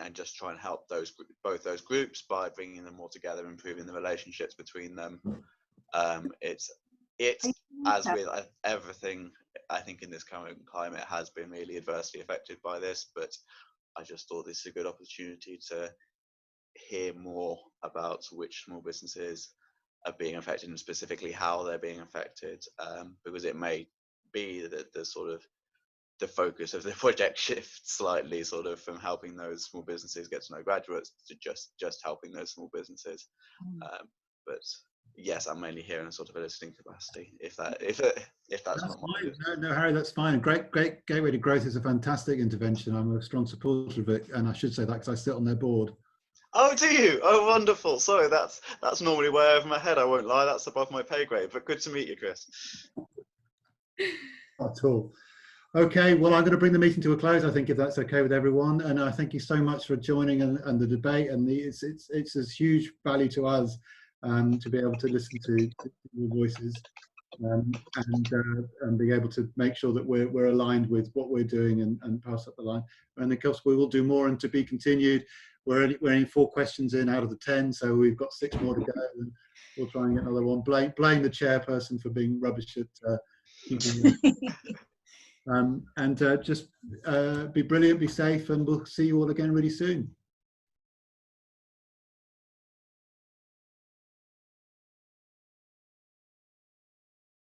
and just try and help both those groups by bringing them all together, improving the relationships between them. It's as with everything, I think in this current climate has been really adversely affected by this, but I just thought this is a good opportunity to hear more about which small businesses are being affected and specifically how they're being affected, because it may be that the sort of the focus of the project shifts slightly, sort of from helping those small businesses get to know graduates to just helping those small businesses. But yes, I'm mainly here in a sort of a listening capacity. If that's not fine. No, Harry, that's fine. Great Gateway to Growth is a fantastic intervention. I'm a strong supporter of it, and I should say that because I sit on their board. Oh, do you? Oh, wonderful. Sorry, that's normally way over my head. I won't lie. That's above my pay grade. But good to meet you, Chris. Not at all. Okay, well, I'm going to bring the meeting to a close, I think, if that's okay with everyone. And I thank you so much for joining and the debate. And it's a huge value to us to be able to listen to your voices and be able to make sure that we're aligned with what we're doing and pass up the line. And of course, we will do more and to be continued. We're only 4 questions in out of the 10, so we've got 6 more to go. And we'll try and get another one. Blame the chairperson for being rubbish at keeping just be brilliant, be safe, and we'll see you all again really soon.